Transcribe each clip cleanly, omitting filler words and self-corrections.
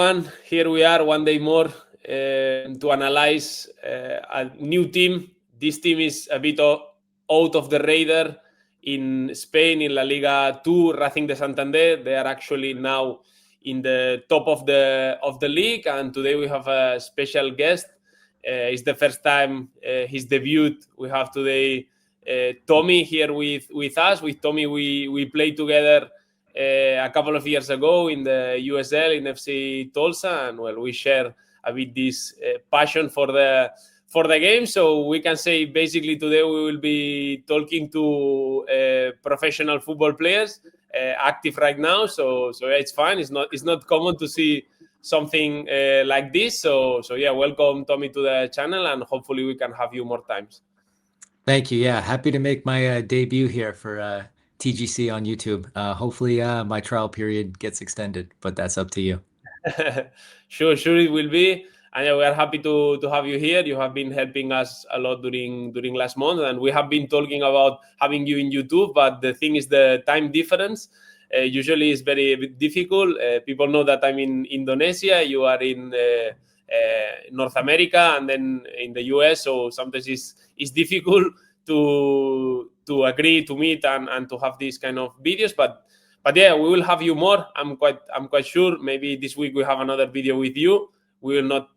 Here we are one day more to analyze a new team. This team is a bit out of the radar in Spain in La Liga 2, Racing de Santander. They are actually now in the top of the league, and today we have a special guest. It's the first time his debut. We have today Tommy here with us. With Tommy, we played together a couple of years ago in the USL in FC Tulsa, and well, we share a bit this passion for the game. So we can say basically today we will be talking to professional football players active right now. So yeah, it's fun. It's not common to see something like this. So yeah, welcome Tommy to the channel, and hopefully we can have you more times. Thank you. Yeah, happy to make my debut here for TGC on YouTube. Hopefully my trial period gets extended, but that's up to you. Sure it will be. And yeah, we are happy to have you here. You have been helping us a lot during last month, and we have been talking about having you in YouTube. But the thing is the time difference. Usually it's very difficult. People know that I'm in Indonesia. You are in North America, and then in the US. So sometimes it's difficult to agree to meet and to have these kind of videos. But yeah, we will have you more. I'm quite sure. Maybe this week we have another video with you. We will not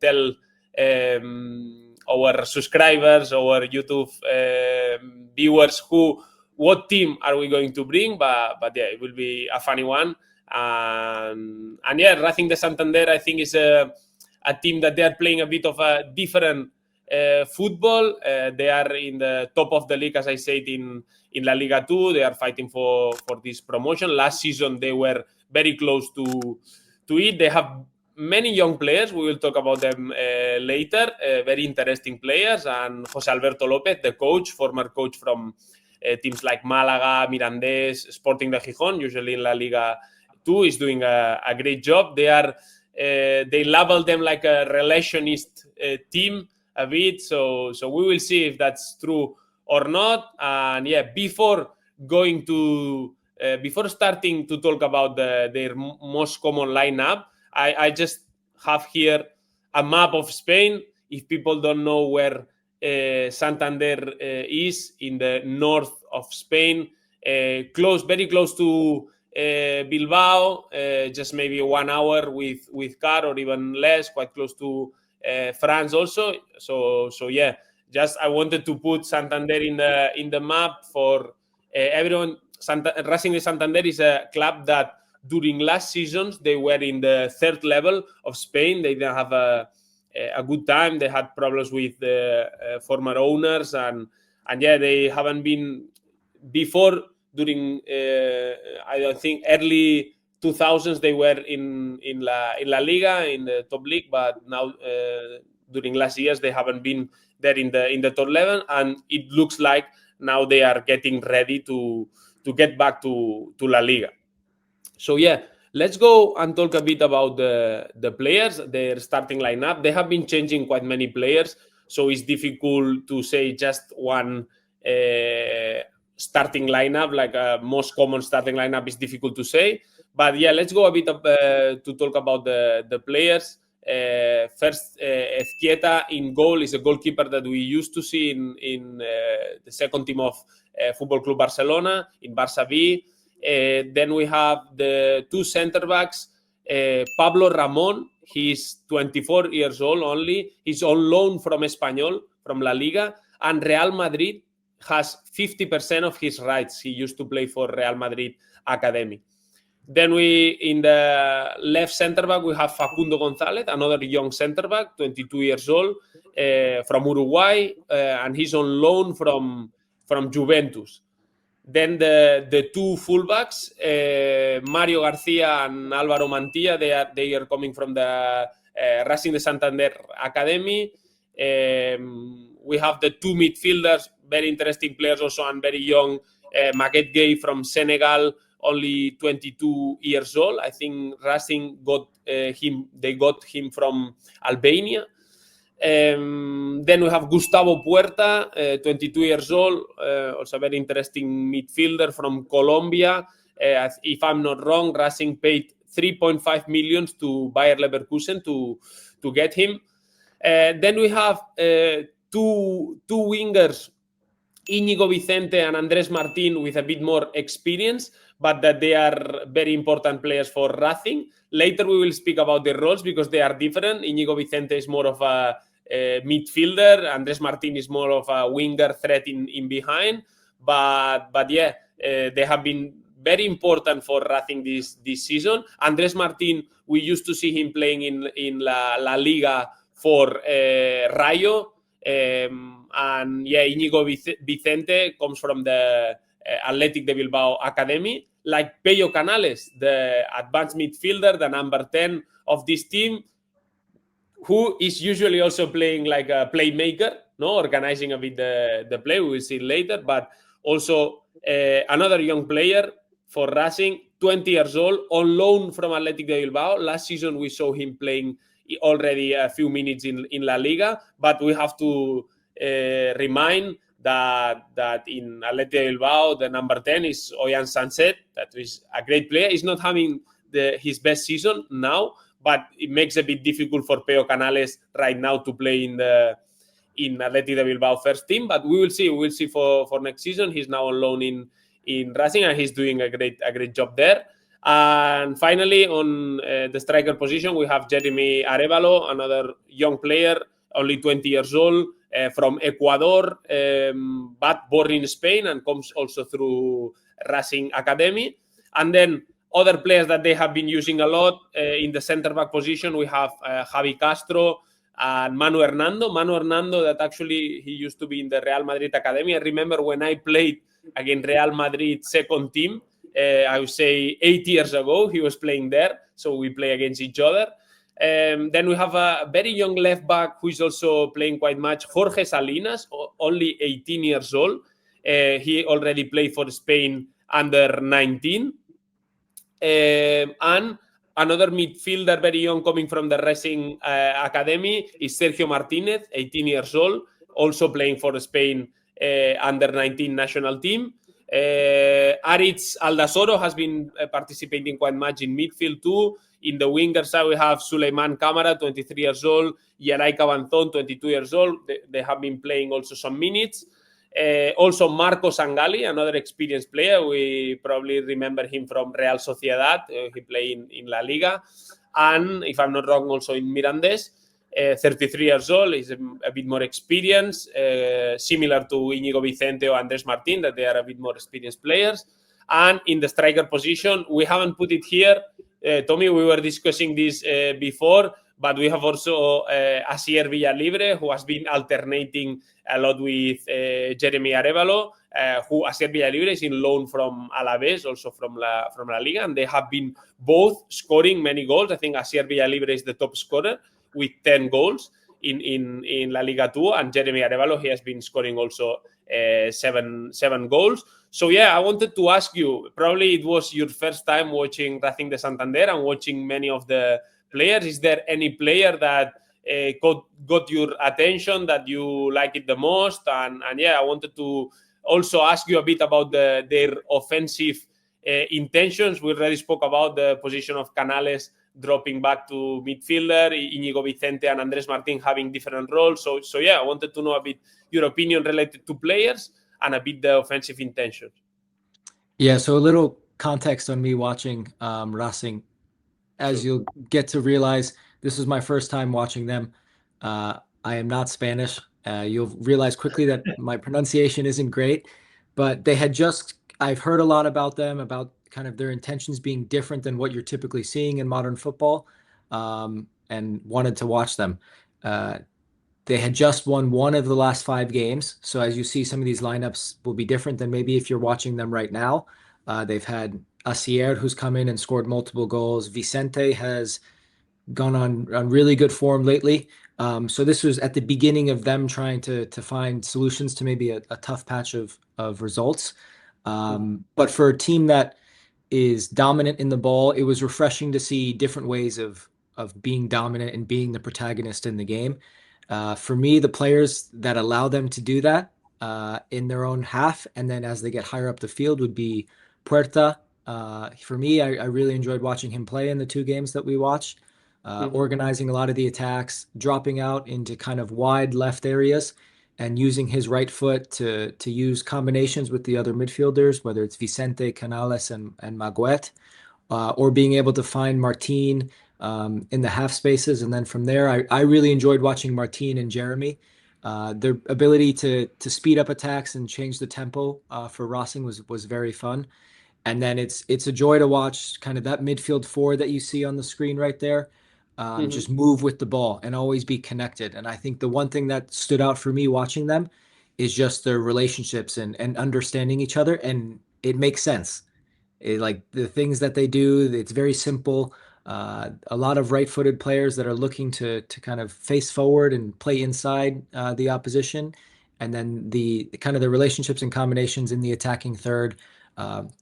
tell our subscribers, our YouTube viewers what team are we going to bring, but yeah, it will be a funny one. And yeah, Racing de Santander, I think, is a team that they are playing a bit of a different football. They are in the top of the league, as I said, in La Liga 2. They are fighting for this promotion. Last season, they were very close to it. They have many young players. We will talk about them later. Very interesting players. And José Alberto López, the coach, former coach from teams like Málaga, Mirandés, Sporting de Gijón, usually in La Liga 2, is doing a great job. They label them like a relationist team a bit. So we will see if that's true or not. And yeah, before starting to talk about their most common lineup, I just have here a map of Spain. If people don't know where Santander is, in the north of Spain, very close to Bilbao, just maybe 1 hour with car or even less, quite close to France also. So yeah, just I wanted to put Santander in the map for everyone. Racing de Santander is a club that during last seasons they were in the third level of Spain. They didn't have a good time. They had problems with the former owners, and yeah, they haven't been before. During I don't think early 2000s they were in La Liga, in the top league, but now during last years they haven't been there in the top level, and it looks like now they are getting ready to get back to La Liga. So yeah, let's go and talk a bit about the players, their starting lineup. They have been changing quite many players, so it's difficult to say just one starting lineup, like a most common starting lineup is difficult to say. But yeah, let's go a bit to talk about the players. First, Ezquieta in goal is a goalkeeper that we used to see in the second team of Football Club Barcelona, in Barça B. Then we have the two center backs, Pablo Ramón. He's 24 years old only. He's on loan from Espanyol, from La Liga, and Real Madrid has 50% of his rights. He used to play for Real Madrid Academy. Then in the left center back, we have Facundo González, another young center back, 22 years old, from Uruguay, and he's on loan from Juventus. Then the two fullbacks, Mario Garcia and Álvaro Mantilla, they are coming from the Racing de Santander Academy. We have the two midfielders, very interesting players also, and very young, Maguette Gueye from Senegal, only 22 years old. I think Racing got him from Albania. Then we have Gustavo Puerta, 22 years old, also a very interesting midfielder from Colombia. If I'm not wrong, Racing paid 3.5 million to Bayer Leverkusen to get him. Then we have two wingers, Íñigo Vicente and Andrés Martín, with a bit more experience, but that they are very important players for Racing. Later we will speak about their roles because they are different. Íñigo Vicente is more of a midfielder. Andrés Martín is more of a winger threat in behind. But yeah, they have been very important for Racing this season. Andrés Martín, we used to see him playing in La Liga for Rayo. And yeah, Íñigo Vicente comes from the Athletic de Bilbao Academy. Like Pello Canales, the advanced midfielder, the number 10 of this team, who is usually also playing like a playmaker, organizing a bit the play. We will see later. But also another young player for Racing, 20 years old, on loan from Athletic de Bilbao. Last season we saw him playing already a few minutes in La Liga, but we have to remind that in Athletic de Bilbao, the number 10 is Oyan Sanset. That is a great player. He's not having his best season now, but it makes it a bit difficult for Pello Canales right now to play in Athletic de Bilbao first team. But we will see. We will see for next season. He's now on loan in Racing, and he's doing a great job there. And finally, on the striker position, we have Jeremy Arevalo, another young player, only 20 years old, from Ecuador, but born in Spain and comes also through Racing Academy. And then other players that they have been using a lot in the centre-back position, we have Javi Castro and Manu Hernando. Manu Hernando, that actually he used to be in the Real Madrid Academy. I remember when I played against Real Madrid second team, I would say 8 years ago, he was playing there. So we play against each other. Then we have a very young left back who is also playing quite much, Jorge Salinas, only 18 years old. He already played for Spain under 19. And another midfielder, very young, coming from the Racing Academy is Sergio Martinez, 18 years old, also playing for Spain under 19 national team. Aritz Aldasoro has been participating quite much in midfield too. In the winger side, we have Suleiman Camara, 23 years old, Yaray Cabanzon, 22 years old. They have been playing also some minutes. Also, Marco Sangali, another experienced player. We probably remember him from Real Sociedad. He played in La Liga. And if I'm not wrong, also in Mirandés. 33 years old, is a bit more experienced, similar to Íñigo Vicente or Andrés Martín, that they are a bit more experienced players. And in the striker position, we haven't put it here. Tommy, we were discussing this before, but we have also Asier Villalibre, who has been alternating a lot with Jeremy Arevalo, who Asier Villalibre is in loan from Alaves, also from La Liga, and they have been both scoring many goals. I think Asier Villalibre is the top scorer with 10 goals in La Liga 2, and Jeremy Arevalo, he has been scoring also seven goals. So yeah, I wanted to ask you, probably it was your first time watching Racing de Santander and watching many of the players. Is there any player that got your attention, that you like it the most? And yeah, I wanted to also ask you a bit about their offensive intentions. We already spoke about the position of Canales dropping back to midfielder, Íñigo Vicente and Andrés Martín having different roles. So yeah, I wanted to know a bit your opinion related to players and a bit the offensive intentions. Yeah, so a little context on me watching Racing. As Sure. you'll get to realize, this is my first time watching them. I am not Spanish. You'll realize quickly that my pronunciation isn't great, but I've heard a lot about them, about kind of their intentions being different than what you're typically seeing in modern football, and wanted to watch them. They had just won one of the last 5 games. So as you see, some of these lineups will be different than maybe if you're watching them right now. They've had Asier, who's come in and scored multiple goals. Vicente has gone on really good form lately. So this was at the beginning of them trying to find solutions to maybe a tough patch of results. But for a team that is dominant in the ball, it was refreshing to see different ways of being dominant and being the protagonist in the game. For me, the players that allow them to do that in their own half, and then as they get higher up the field, would be Puerta, For me, I really enjoyed watching him play in the 2 games that we watched, organizing a lot of the attacks, dropping out into kind of wide left areas, and using his right foot to use combinations with the other midfielders, whether it's Vicente, Canales, and Maguet, or being able to find Martin in the half spaces. And then from there, I really enjoyed watching Martin and Jeremy. Their ability to speed up attacks and change the tempo for Racing was very fun. And then it's a joy to watch kind of that midfield four that you see on the screen right there, just move with the ball and always be connected. And I think the one thing that stood out for me watching them is just their relationships and understanding each other. And it makes sense. Like the things that they do, it's very simple. A lot of right-footed players that are looking to kind of face forward and play inside the opposition, and then the kind of the relationships and combinations in the attacking third,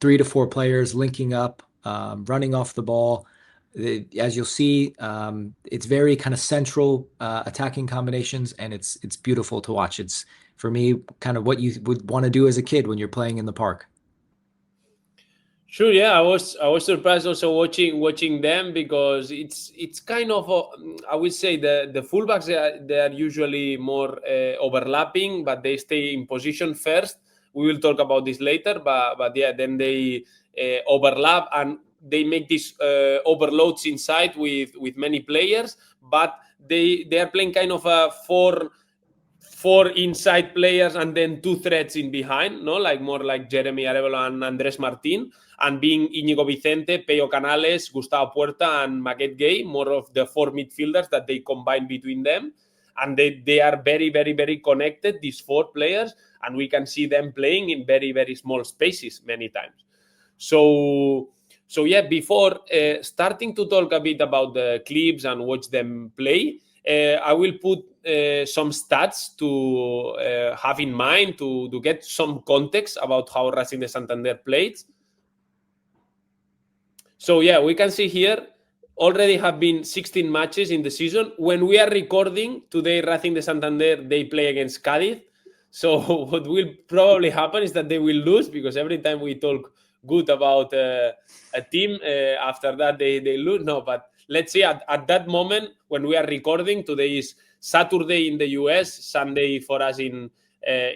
3 to 4 players linking up, running off the ball. As you'll see, it's very kind of central attacking combinations, and it's beautiful to watch. It's for me kind of what you would want to do as a kid when you're playing in the park. Sure, yeah, I was surprised also watching them because it's kind of I would say the fullbacks they are usually more overlapping, but they stay in position first. We will talk about this later, but yeah, then they overlap and they make these overloads inside with many players, but they are playing kind of a four inside players and then 2 threats in behind, no, like more like Jeremy Arevalo and Andres Martin, and being Íñigo Vicente, Peyo Canales, Gustavo Puerta, and Maguette Gay, more of the 4 midfielders that they combine between them. And they are very, very, very connected, these 4 players, and we can see them playing in very, very small spaces many times. So yeah, before starting to talk a bit about the clips and watch them play, I will put some stats to have in mind to get some context about how Racing de Santander played. So yeah, we can see here already have been 16 matches in the season. When we are recording today, Racing de Santander, they play against Cádiz. So what will probably happen is that they will lose because every time we talk good about a team, after that they lose. No, but let's see at that moment when we are recording, today is Saturday in the US, Sunday for us in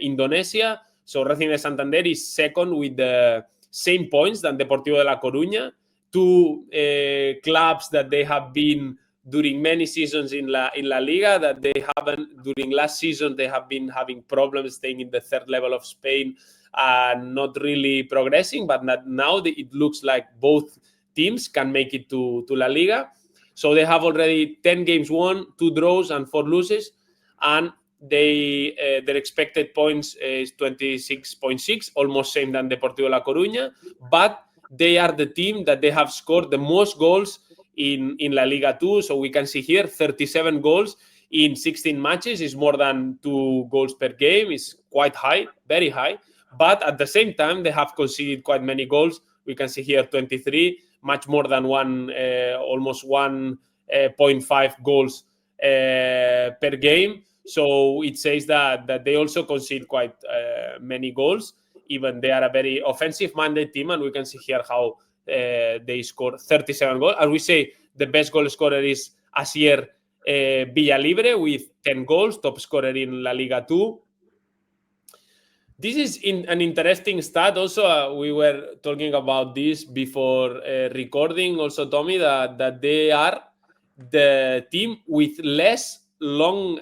Indonesia. So Racing de Santander is second with the same points than Deportivo de La Coruña. 2 clubs that they have been during many seasons in La Liga, that they haven't, during last season, they have been having problems staying in the 3rd level of Spain and not really progressing, but now it looks like both teams can make it to La Liga. So they have already 10 games won, 2 draws, and 4 losses, and their expected points is 26.6, almost same than Deportivo La Coruña, but they are the team that they have scored the most goals in La Liga 2. So we can see here 37 goals in 16 matches is more than 2 goals per game. Is quite high, very high. But at the same time, they have conceded quite many goals. We can see here 23, much more than almost 1.5 goals per game. So it says that they also concede quite many goals. Even they are a very offensive-minded team, and we can see here how they score 37 goals. As we say, the best goal scorer is Asier Villalibre with 10 goals, top scorer in La Liga 2. This is an interesting stat. Also, we were talking about this before recording. Also, Tommy, that they are the team with less long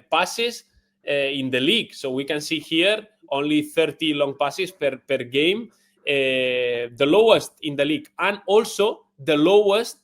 passes in the league. So we can see here only 30 long passes per game, the lowest in the league, and also the lowest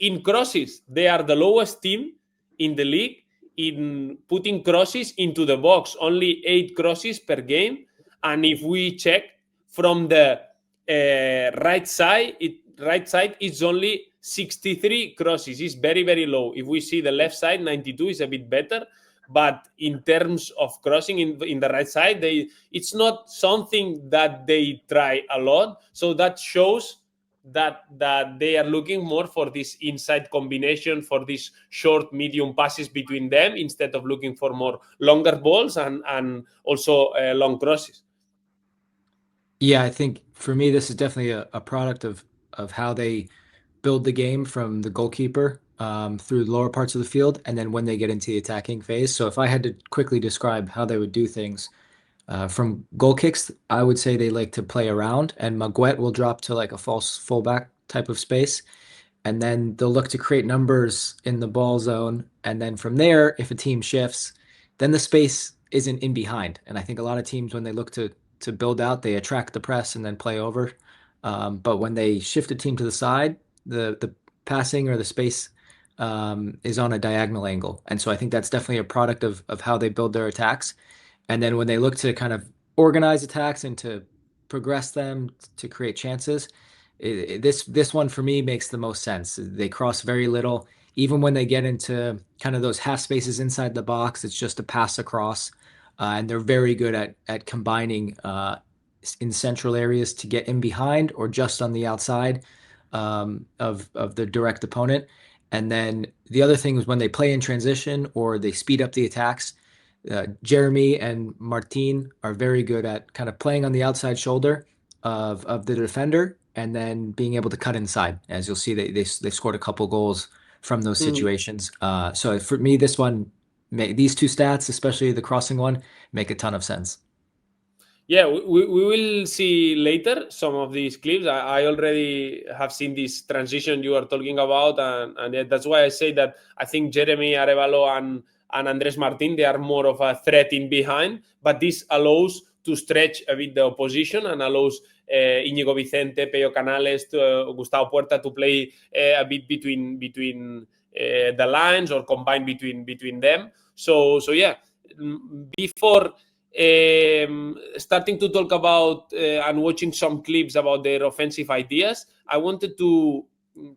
in crosses. They are the lowest team in the league in putting crosses into the box, only 8 crosses per game. And if we check from the right side, it's only 63 crosses. It's very, very low. If we see the left side, 92 is a bit better. But in terms of crossing in the right side, it's not something that they try a lot. So that shows that they are looking more for this inside combination, for these short, medium passes between them, instead of looking for more longer balls and also long crosses. Yeah, I think for me, this is definitely a product of how they build the game from the goalkeeper through the lower parts of the field, and then when they get into the attacking phase. So if I had to quickly describe how they would do things from goal kicks, I would say they like to play around, and Maguette will drop to like a false fullback type of space, and then they'll look to create numbers in the ball zone. And then from there, if a team shifts, then the space isn't in behind. And I think a lot of teams, when they look to build out, they attract the press and then play over. But when they shift a team to the side, the passing or the space is on a diagonal angle. And so I think that's definitely a product of how they build their attacks. And then when they look to kind of organize attacks and to progress them to create chances, this one for me makes the most sense. They cross very little. Even when they get into kind of those half spaces inside the box, it's just a pass across. And they're very good at combining in central areas to get in behind or just on the outside of the direct opponent. And then the other thing is when they play in transition or they speed up the attacks, Jeremy and Martin are very good at kind of playing on the outside shoulder of the defender and then being able to cut inside. As you'll see, they scored a couple goals from those Mhm. situations. So for me, this one, these two stats, especially the crossing one, make a ton of sense. Yeah, we will see later some of these clips. I already have seen this transition you are talking about, and yeah, that's why I say that I think Jeremy Arevalo and Andres Martin, they are more of a threat in behind, but this allows to stretch a bit the opposition and allows Íñigo Vicente, Peyo Canales, Gustavo Puerta to play a bit between the lines or combine between them. So yeah, before starting to talk about and watching some clips about their offensive ideas, I wanted to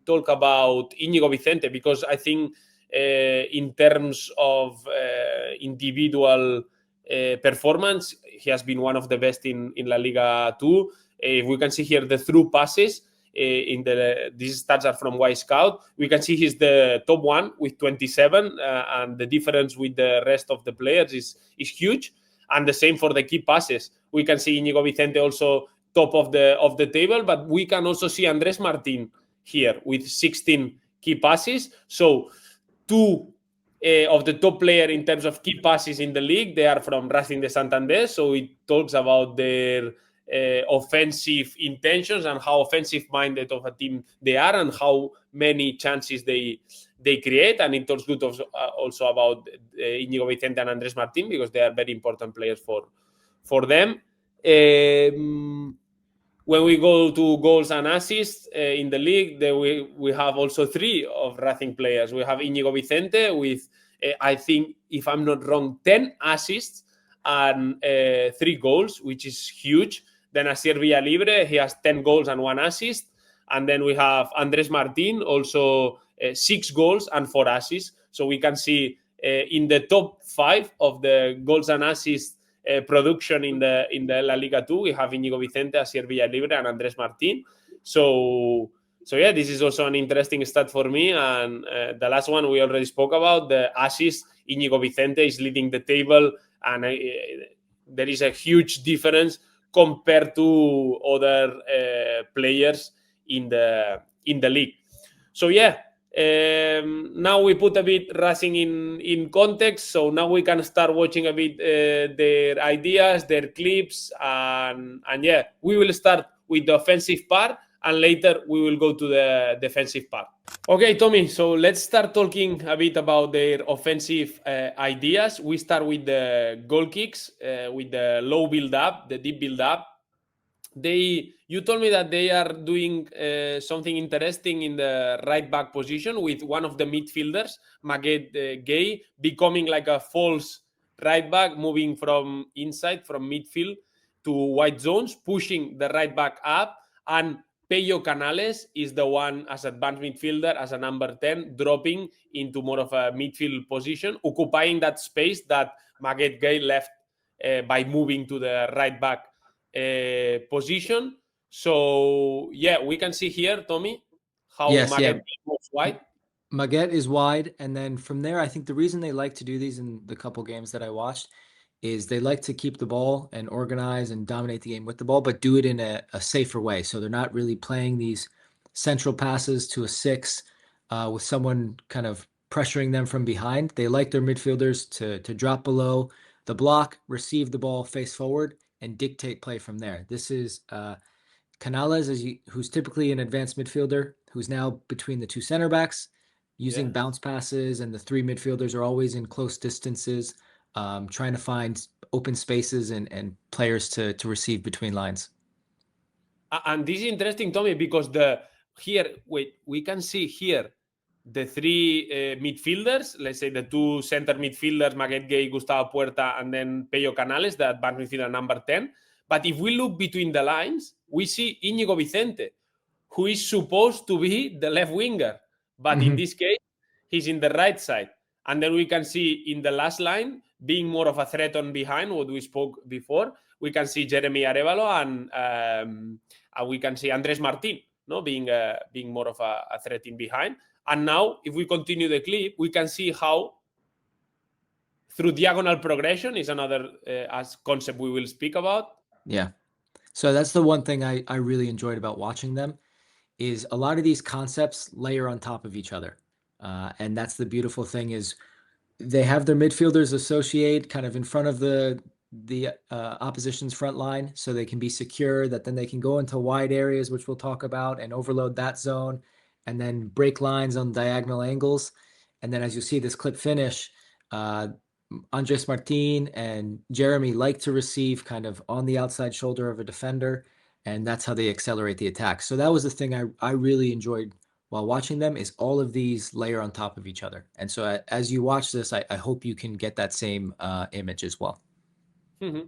talk about Íñigo Vicente because I think in terms of individual performance, he has been one of the best in La Liga 2. If we can see here the through passes, these stats are from Y Scout. We can see he's the top one with 27, and the difference with the rest of the players is huge. And the same for the key passes. We can see Íñigo Vicente also top of the table, but we can also see Andres Martin here with 16 key passes. So two of the top player in terms of key passes in the league, they are from Racing Santander. So it talks about their offensive intentions and how offensive minded of a team they are and how many chances they create. And it talks good also about Íñigo Vicente and Andres Martin because they are very important players for them. When we go to goals and assists in the league, we have also three of Racing players. We have Íñigo Vicente with, I think, if I'm not wrong, 10 assists and 3 goals, which is huge. Then Asier Villalibre, he has 10 goals and 1 assist. And then we have Andres Martin, also 6 goals and 4 assists. So we can see in the top 5 of the goals and assists production in the La Liga 2, we have Íñigo Vicente, Asier Villalibre, and Andres Martin. So yeah, this is also an interesting stat for me. And the last one we already spoke about, the assists. Íñigo Vicente is leading the table, and there is a huge difference compared to other players in the league. So yeah, now we put a bit Racing in context, so now we can start watching a bit their ideas, their clips, and yeah, we will start with the offensive part, and later we will go to the defensive part. Okay, Tommy, so let's start talking a bit about their offensive ideas. We start with the goal kicks, with the low build up, the deep build up. You told me that they are doing something interesting in the right back position with one of the midfielders, Maguette Gay, becoming like a false right back, moving from inside, from midfield to wide zones, pushing the right back up. And Peyo Canales is the one as advanced midfielder, as a number 10, dropping into more of a midfield position, occupying that space that Maguette Gay left by moving to the right back position. So yeah, we can see here, Tommy, how Yes, yeah. Maguette moves wide. Maguette is wide, and then from there, I think the reason they like to do these in the couple games that I watched is they like to keep the ball and organize and dominate the game with the ball, but do it in a safer way. So they're not really playing these central passes to a 6 with someone kind of pressuring them from behind. They like their midfielders to drop below the block, receive the ball face forward, and dictate play from there. This is Canales, who's typically an advanced midfielder, who's now between the two center backs, using bounce passes, and the three midfielders are always in close distances, trying to find open spaces and players to receive between lines. And this is interesting, Tommy, because we can see here the three midfielders, let's say the two center midfielders, Maguette Gay, Gustavo Puerta, and then Pello Canales, the advanced midfielder number 10. But if we look between the lines, we see Íñigo Vicente, who is supposed to be the left winger. But in this case, he's in the right side. And then we can see in the last line, being more of a threat on behind, what we spoke before, we can see Jeremy Arevalo and we can see Andres Martin, no, being more of a threat in behind. And now, if we continue the clip, we can see how through diagonal progression is another concept we will speak about. Yeah. So that's the one thing I really enjoyed about watching them, is a lot of these concepts layer on top of each other. And that's the beautiful thing, is they have their midfielders associate kind of in front of the opposition's front line, so they can be secure, that then they can go into wide areas, which we'll talk about, and overload that zone, and then break lines on diagonal angles. And then as you see this clip finish, Andres Martin and Jeremy like to receive kind of on the outside shoulder of a defender, and that's how they accelerate the attack. So that was the thing I really enjoyed while watching them, is all of these layer on top of each other. And so as you watch this, I hope you can get that same image as well. Mm-hmm.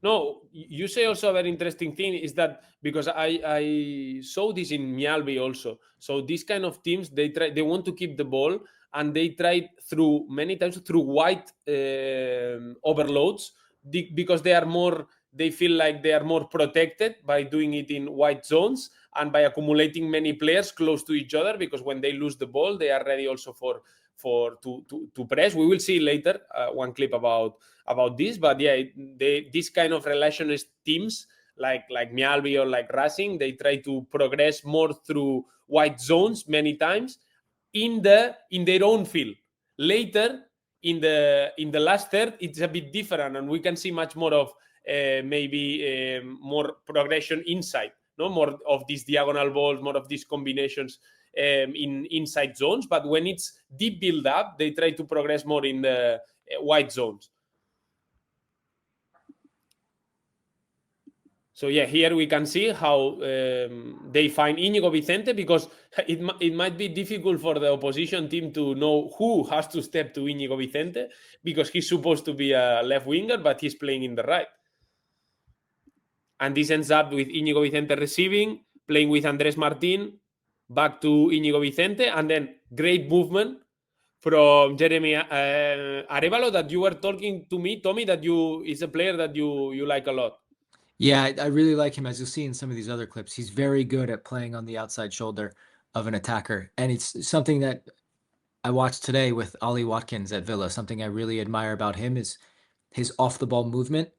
No, you say also a very interesting thing is that, because I saw this in Mjällby also. So these kind of teams, they want to keep the ball, and they try many times through wide overloads, because they feel like they are more protected by doing it in wide zones and by accumulating many players close to each other, because when they lose the ball, they are ready also to press. We will see later one clip about this, but yeah, this kind of relationist teams like Mjällby or like Racing, they try to progress more through wide zones many times in their own field. Later in the last third, it's a bit different, and we can see much more of maybe more progression inside, no more of these diagonal balls, more of these combinations in inside zones. But when it's deep build up, they try to progress more in the wide zones. So yeah, here we can see how they find Íñigo Vicente, because it might be difficult for the opposition team to know who has to step to Íñigo Vicente, because he's supposed to be a left winger, but he's playing in the right. And this ends up with Íñigo Vicente receiving, playing with Andres Martin, back to Íñigo Vicente, and then great movement from Jeremy Arevalo, that you were talking to me, Tommy, that is a player that you like a lot. Yeah, I really like him. As you'll see in some of these other clips, he's very good at playing on the outside shoulder of an attacker. And it's something that I watched today with Ollie Watkins at Villa. Something I really admire about him is his off-the-ball movement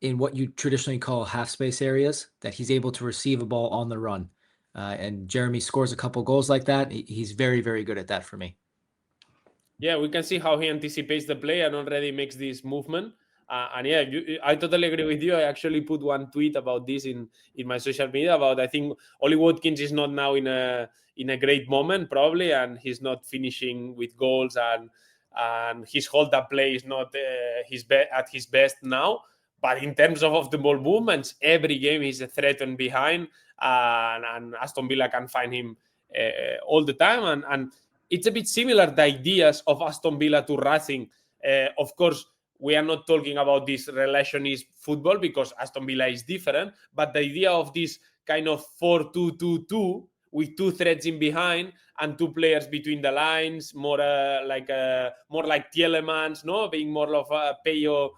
in what you traditionally call half-space areas, that he's able to receive a ball on the run. And Jeremy scores a couple goals like that. He's very, very good at that for me. Yeah, we can see how he anticipates the play and already makes this movement. And yeah, I totally agree with you. I actually put one tweet about this in my social media about, I think Ollie Watkins is not now in a great moment probably, and he's not finishing with goals, and his hold-up play is not at his best now. But in terms of the ball movements, every game he's a threat on behind, and Aston Villa can find him all the time. And it's a bit similar, the ideas of Aston Villa to Racing. Of course, we are not talking about this relationist football, because Aston Villa is different, but the idea of this kind of 4-2-2-2 with two threads in behind and two players between the lines, more like Tielemans, no, being more of a Pello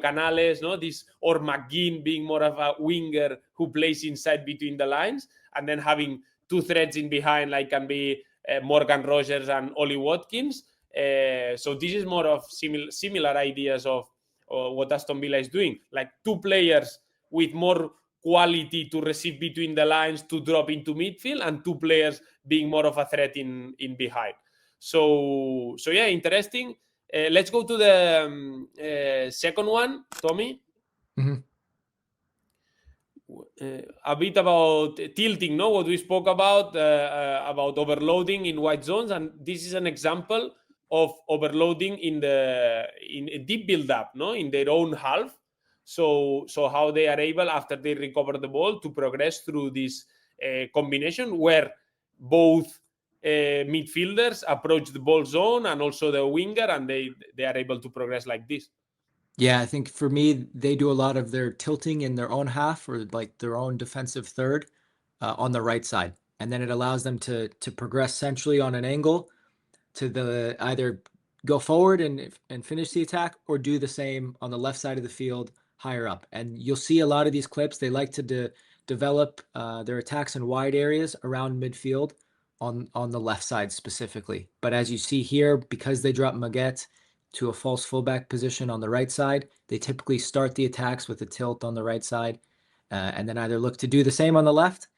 Canales, no, this, or McGinn being more of a winger who plays inside between the lines, and then having two threads in behind, like can be Morgan Rogers and Ollie Watkins. So this is more of similar ideas of what Aston Villa is doing. Like 2 players with more quality to receive between the lines to drop into midfield, and 2 players being more of a threat in behind. So yeah, interesting. Let's go to the second one, Tommy. Mhm. A bit about tilting, no? What we spoke about overloading in wide zones, and this is an example of overloading in a deep build-up, no? In their own half. So how they are able, after they recover the ball, to progress through this combination where both midfielders approach the ball zone and also the winger, and they are able to progress like this. Yeah, I think for me, they do a lot of their tilting in their own half or like their own defensive third on the right side. And then it allows them to progress centrally on an angle to the either go forward and finish the attack or do the same on the left side of the field higher up. And you'll see a lot of these clips. They like to develop their attacks in wide areas around midfield on the left side specifically. But as you see here, because they drop Maguette to a false fullback position on the right side, they typically start the attacks with a tilt on the right side and then either look to do the same on the left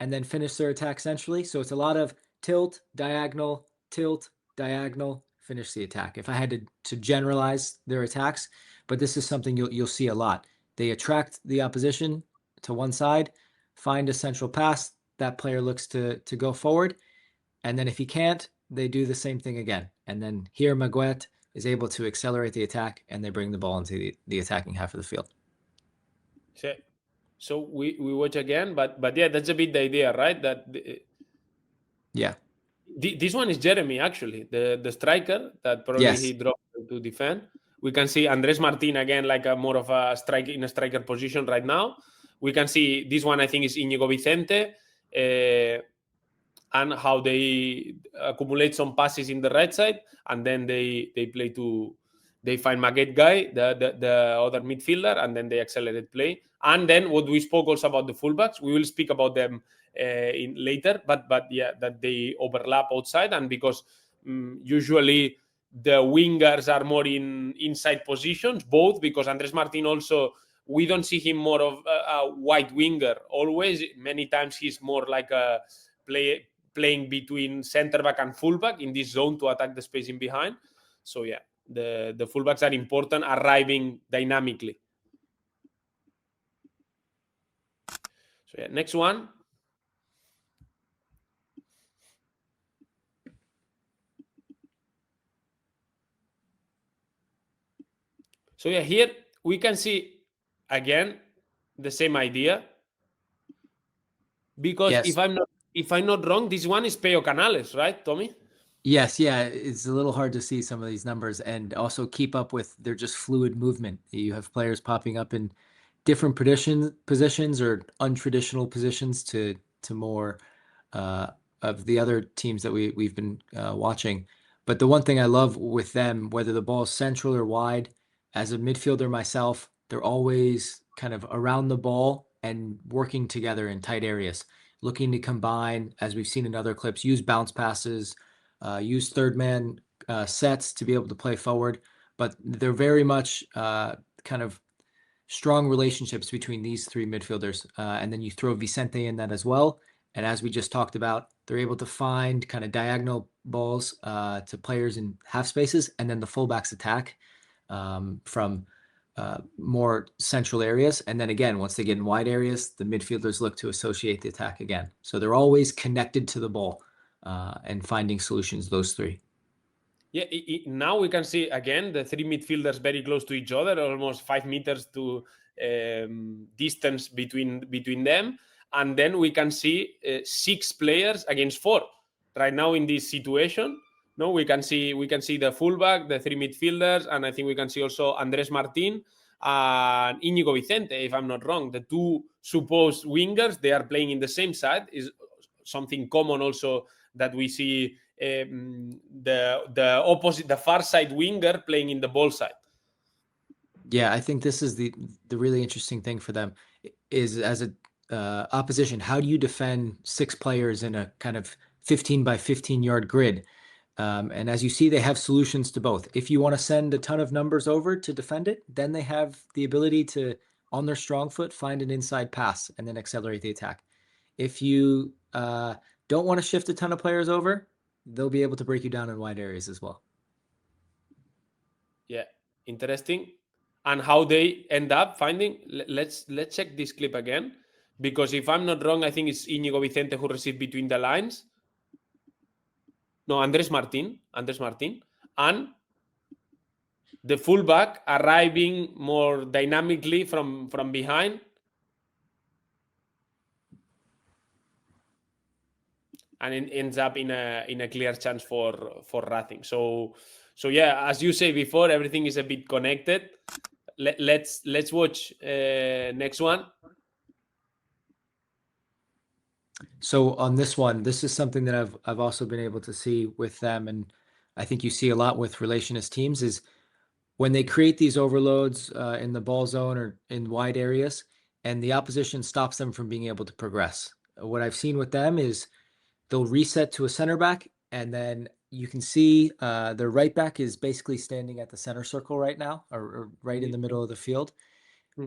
and then finish their attack centrally. So it's a lot of tilt, diagonal, finish the attack. If I had to generalize their attacks, but this is something you'll see a lot. They attract the opposition to one side, find a central pass, that player looks to go forward, and then if he can't, they do the same thing again. And then here Maguette is able to accelerate the attack, and they bring the ball into the attacking half of the field. So we watch again, but yeah, that's a bit the idea, right? That yeah, this one is Jeremy, actually, the striker that probably yes. he dropped to defend. We can see Andres Martin again, like a more of a strike in a striker position right now. We can see this one, I think, is Íñigo Vicente, and how they accumulate some passes in the right side, and then they play to. They find Maguette guy, the other midfielder, and then they accelerate play. And then what we spoke also about the fullbacks, we will speak about them in later, but yeah, that they overlap outside, and because usually the wingers are more in inside positions, both because Andres Martin also, we don't see him more of a wide winger always. Many times he's more like a playing between center back and fullback in this zone to attack the space in behind. So yeah, the fullbacks are important, arriving dynamically. So yeah, next one. So yeah, here we can see again the same idea, because yes. if I'm not wrong, this one is Peo Canales, right, Tommy? Yes, yeah, it's a little hard to see some of these numbers and also keep up with their just fluid movement. You have players popping up in different positions or untraditional positions to more of the other teams that we've been watching. But the one thing I love with them, whether the ball is central or wide, as a midfielder myself, they're always kind of around the ball and working together in tight areas, looking to combine, as we've seen in other clips, use bounce passes, use third man sets to be able to play forward. But they're very much kind of strong relationships between these 3 midfielders. And then you throw Vicente in that as well. And as we just talked about, they're able to find kind of diagonal balls to players in half spaces, and then the fullbacks attack from more central areas. And then again, once they get in wide areas, the midfielders look to associate the attack again. So they're always connected to the ball and finding solutions, those 3. Yeah, now we can see again the 3 midfielders very close to each other, almost 5 meters to distance between them, and then we can see 6 players against 4 right now in this situation. No, we can see the fullback, the 3 midfielders, and I think we can see also Andres Martin and Íñigo Vicente, if I'm not wrong. The 2 supposed wingers, they are playing in the same side, is something common also that we see. The opposite, the far side winger playing in the ball side. Yeah, I think this is the really interesting thing for them is as a opposition, how do you defend 6 players in a kind of 15 by 15 yard grid? And as you see, they have solutions to both. If you want to send a ton of numbers over to defend it, then they have the ability to, on their strong foot, find an inside pass and then accelerate the attack. If you don't want to shift a ton of players over, they'll be able to break you down in wide areas as well. Yeah, interesting. And how they end up finding, let's check this clip again, because if I'm not wrong, I think it's Íñigo Vicente who received between the lines. No, Andrés Martin, and the fullback arriving more dynamically from behind. And it ends up in a clear chance for Racing. So yeah, as you say before, everything is a bit connected. Let's watch next one. So on this one, this is something that I've also been able to see with them, and I think you see a lot with relationist teams, is when they create these overloads in the ball zone or in wide areas, and the opposition stops them from being able to progress. What I've seen with them is they'll reset to a center back, and then you can see their right back is basically standing at the center circle right now, or right in the middle of the field.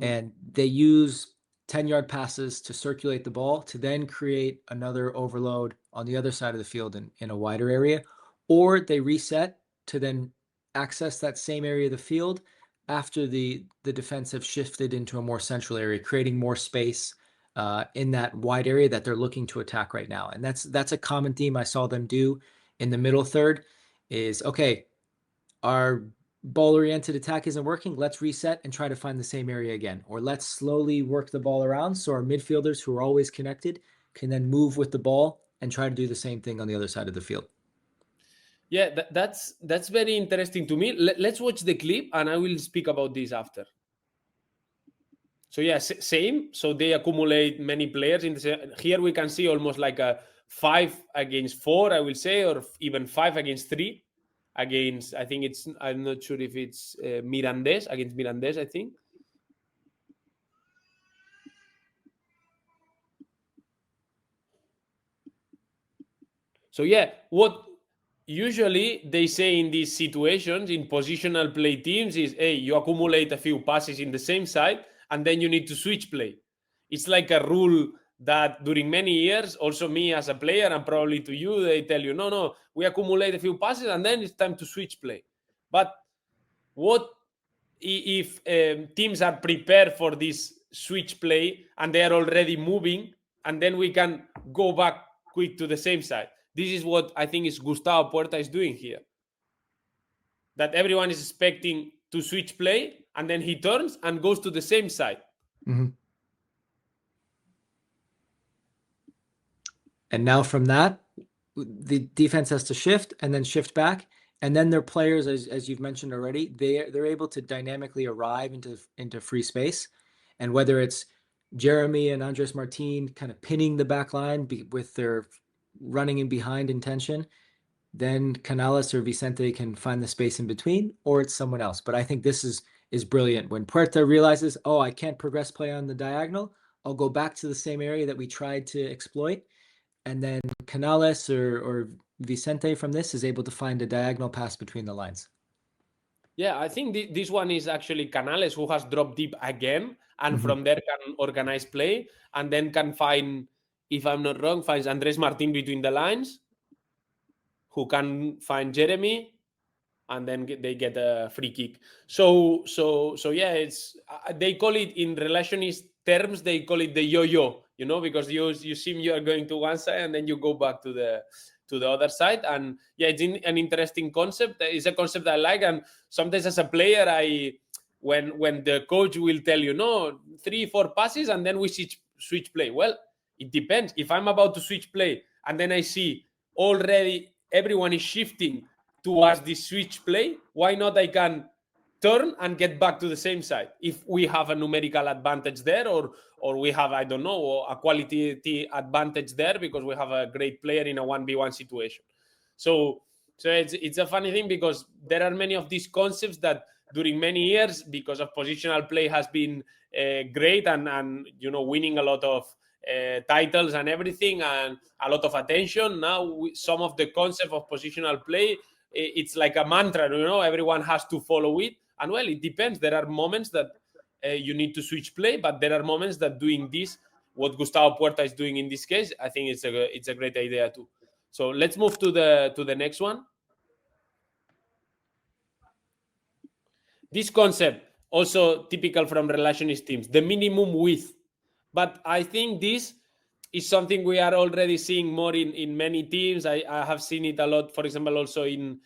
And they use 10-yard passes to circulate the ball to then create another overload on the other side of the field in a wider area, or they reset to then access that same area of the field after the defense have shifted into a more central area, creating more space in that wide area that they're looking to attack right now. And that's a common theme I saw them do in the middle third is, okay, our ball-oriented attack isn't working, let's reset and try to find the same area again. Or let's slowly work the ball around so our midfielders who are always connected can then move with the ball and try to do the same thing on the other side of the field. Yeah, that's very interesting to me. Let's watch the clip and I will speak about this after. So yeah, same. So they accumulate many players. Here we can see almost like a 5 against 4, I will say, or even 5 against 3. Against, I think it's, I'm not sure if it's Mirandés, against Mirandés, I think. So yeah, what usually they say in these situations, in positional play teams, is, hey, you accumulate a few passes in the same side, and then you need to switch play. It's like a rule that during many years, also me as a player, and probably to you, they tell you, no, we accumulate a few passes, and then it's time to switch play. But what if teams are prepared for this switch play and they are already moving, and then we can go back quick to the same side? This is what I think is Gustavo Puerta is doing here. That everyone is expecting to switch play, and then he turns and goes to the same side. Mm-hmm. And now from that, the defense has to shift and then shift back. And then their players, as you've mentioned already, they're able to dynamically arrive into free space. And whether it's Jeremy and Andres Martin kind of pinning the back line with their running in behind intention, then Canales or Vicente can find the space in between, or it's someone else. But I think this is brilliant. When Puerta realizes, oh, I can't progress play on the diagonal, I'll go back to the same area that we tried to exploit. And then Canales or Vicente from this is able to find a diagonal pass between the lines. Yeah, I think this one is actually Canales, who has dropped deep again, and from there can organize play, and then can find, if I'm not wrong, finds Andres Martin between the lines, who can find Jeremy, and then they get a free kick. So yeah, it's they call it in relationist terms, they call it the yo-yo, because you seem you are going to one side and then you go back to the other side. And yeah, it's an interesting concept. It's a concept I like, and sometimes as a player, when the coach will tell you, no, 3-4 passes and then we switch play. Well, it depends. If I'm about to switch play and then I see already everyone is shifting towards the switch play, why not I can turn and get back to the same side if we have a numerical advantage there, or we have, I don't know, a quality advantage there because we have a great player in a 1v1 situation. So it's a funny thing, because there are many of these concepts that during many years, because of positional play, has been great and winning a lot of titles and everything, and a lot of attention. Now some of the concept of positional play, it's like a mantra, everyone has to follow it. And well, it depends. There are moments that you need to switch play, but there are moments that doing this, what Gustavo Puerta is doing in this case, I think it's a great idea too. So let's move to the next one. This concept, also typical from relationist teams, the minimum width. But I think this is something we are already seeing more in many teams. I have seen it a lot, for example, also in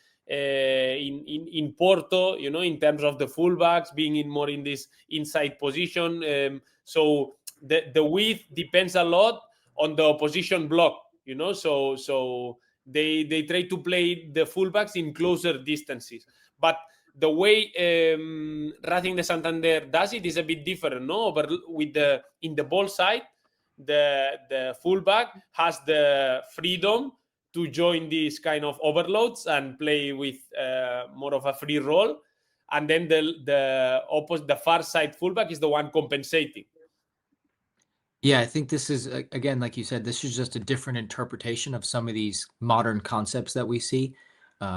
Porto, in terms of the fullbacks being more in this inside position. So the width depends a lot on the opposition block, so they try to play the fullbacks in closer distances. But the way Racing Santander does it is a bit different, no? But in the ball side, the fullback has the freedom to join these kind of overloads and play with more of a free role, and then the far side fullback is the one compensating. Yeah, I think this is, again, like you said, this is just a different interpretation of some of these modern concepts that we see.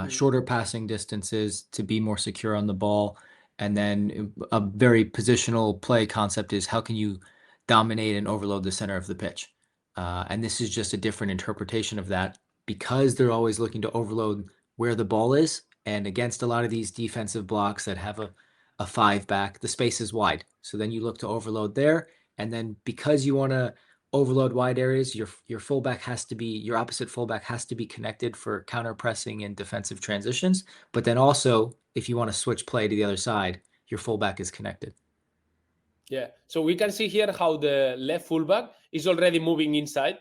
Shorter passing distances to be more secure on the ball. And then a very positional play concept is how can you dominate and overload the center of the pitch? And this is just a different interpretation of that because they're always looking to overload where the ball is. And against a lot of these defensive blocks that have a five back, the space is wide. So then you look to overload there. And then because you want to overload wide areas, your fullback has to be, your opposite fullback has to be connected for counter pressing and defensive transitions. But then also, if you want to switch play to the other side, your fullback is connected. Yeah. So we can see here how the left fullback is already moving inside.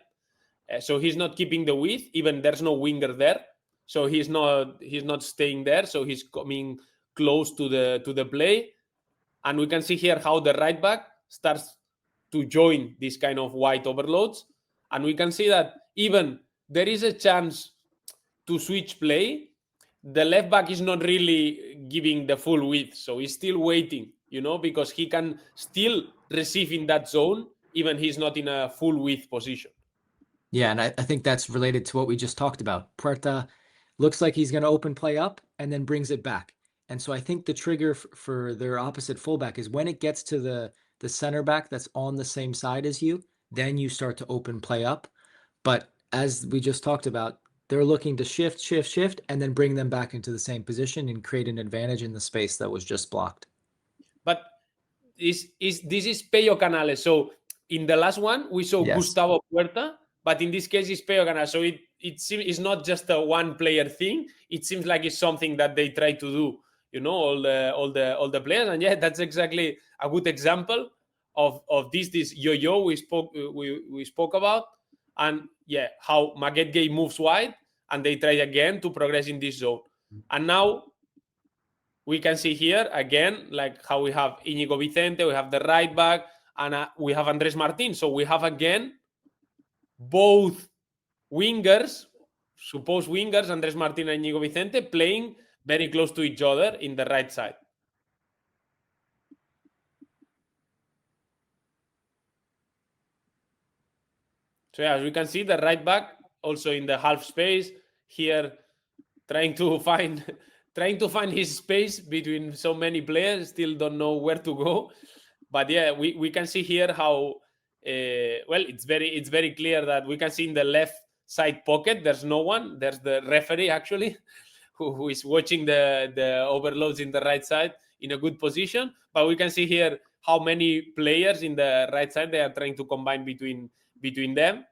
So he's not keeping the width, even there's no winger there. So he's not staying there. So he's coming close to the play. And we can see here how the right back starts to join this kind of wide overloads. And we can see that even there is a chance to switch play, the left back is not really giving the full width. So he's still waiting, because he can still receive in that zone, even he's not in a full width position. Yeah, and I think that's related to what we just talked about. Puerta looks like he's going to open play up and then brings it back. And so I think the trigger for their opposite fullback is when it gets to the center back that's on the same side as you, then you start to open play up. But as we just talked about, they're looking to shift, and then bring them back into the same position and create an advantage in the space that was just blocked. But this is Pello Canales. So in the last one, we saw Gustavo Puerta, but in this case, it's Pello Canales. So it's not just a one-player thing. It seems like it's something that they try to do, all the players. And yeah, that's exactly a good example of this yo-yo we spoke about. And yeah, how Maguette Gay moves wide and they try again to progress in this zone. And now we can see here again, like how we have Íñigo Vicente, we have the right back, and we have Andrés Martín. So we have again both wingers, supposed wingers, Andrés Martín and Íñigo Vicente, playing very close to each other in the right side. So yeah, as we can see, the right back also in the half space here, trying to find his space between so many players, still don't know where to go. But yeah, we can see here how it's very clear that we can see in the left side pocket there's no one. There's the referee actually who is watching the overloads in the right side in a good position. But we can see here how many players in the right side they are trying to combine between them.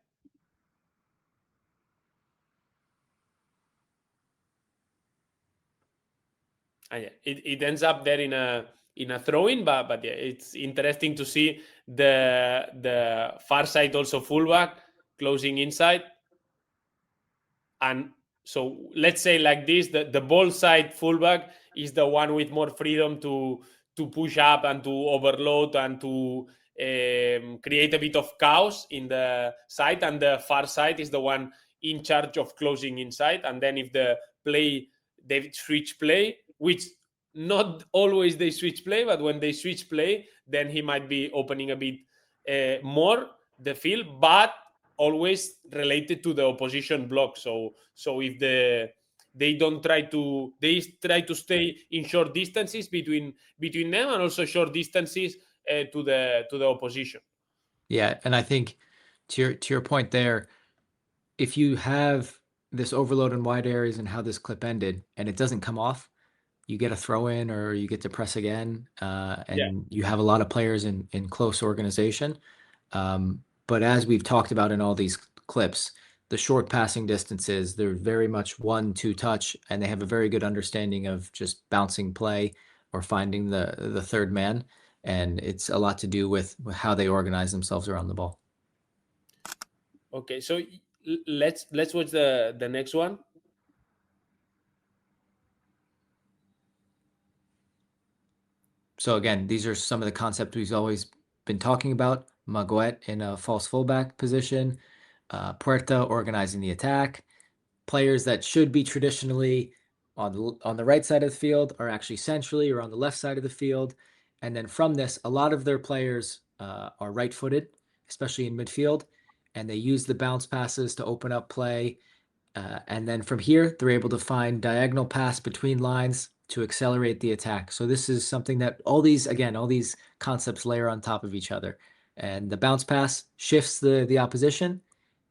And yeah, it ends up there in a throw-in, but yeah, it's interesting to see the far side also fullback closing inside. And so let's say like this, the ball side fullback is the one with more freedom to push up and to overload and to create a bit of chaos in the side, and the far side is the one in charge of closing inside. And then if they switch play, which not always they switch play, but when they switch play, then he might be opening a bit more. the field, but always related to the opposition block. So if they try to stay in short distances between them, and also short distances to the opposition. Yeah, and I think to your point there, if you have this overload in wide areas and how this clip ended, and it doesn't come off, you get a throw in or you get to press again, and you have a lot of players in close organization. But as we've talked about in all these clips, the short passing distances, they're very much 1-2 touch, and they have a very good understanding of just bouncing play or finding the third man. And it's a lot to do with how they organize themselves around the ball. Okay, so let's watch the next one. So again, these are some of the concepts we've always been talking about. Maguet in a false fullback position, Puerta organizing the attack. Players that should be traditionally on the right side of the field are actually centrally or on the left side of the field. And then from this, a lot of their players are right-footed, especially in midfield, and they use the bounce passes to open up play. And then from here, they're able to find diagonal pass between lines to accelerate the attack. So this is something that all these concepts layer on top of each other. And the bounce pass shifts the opposition,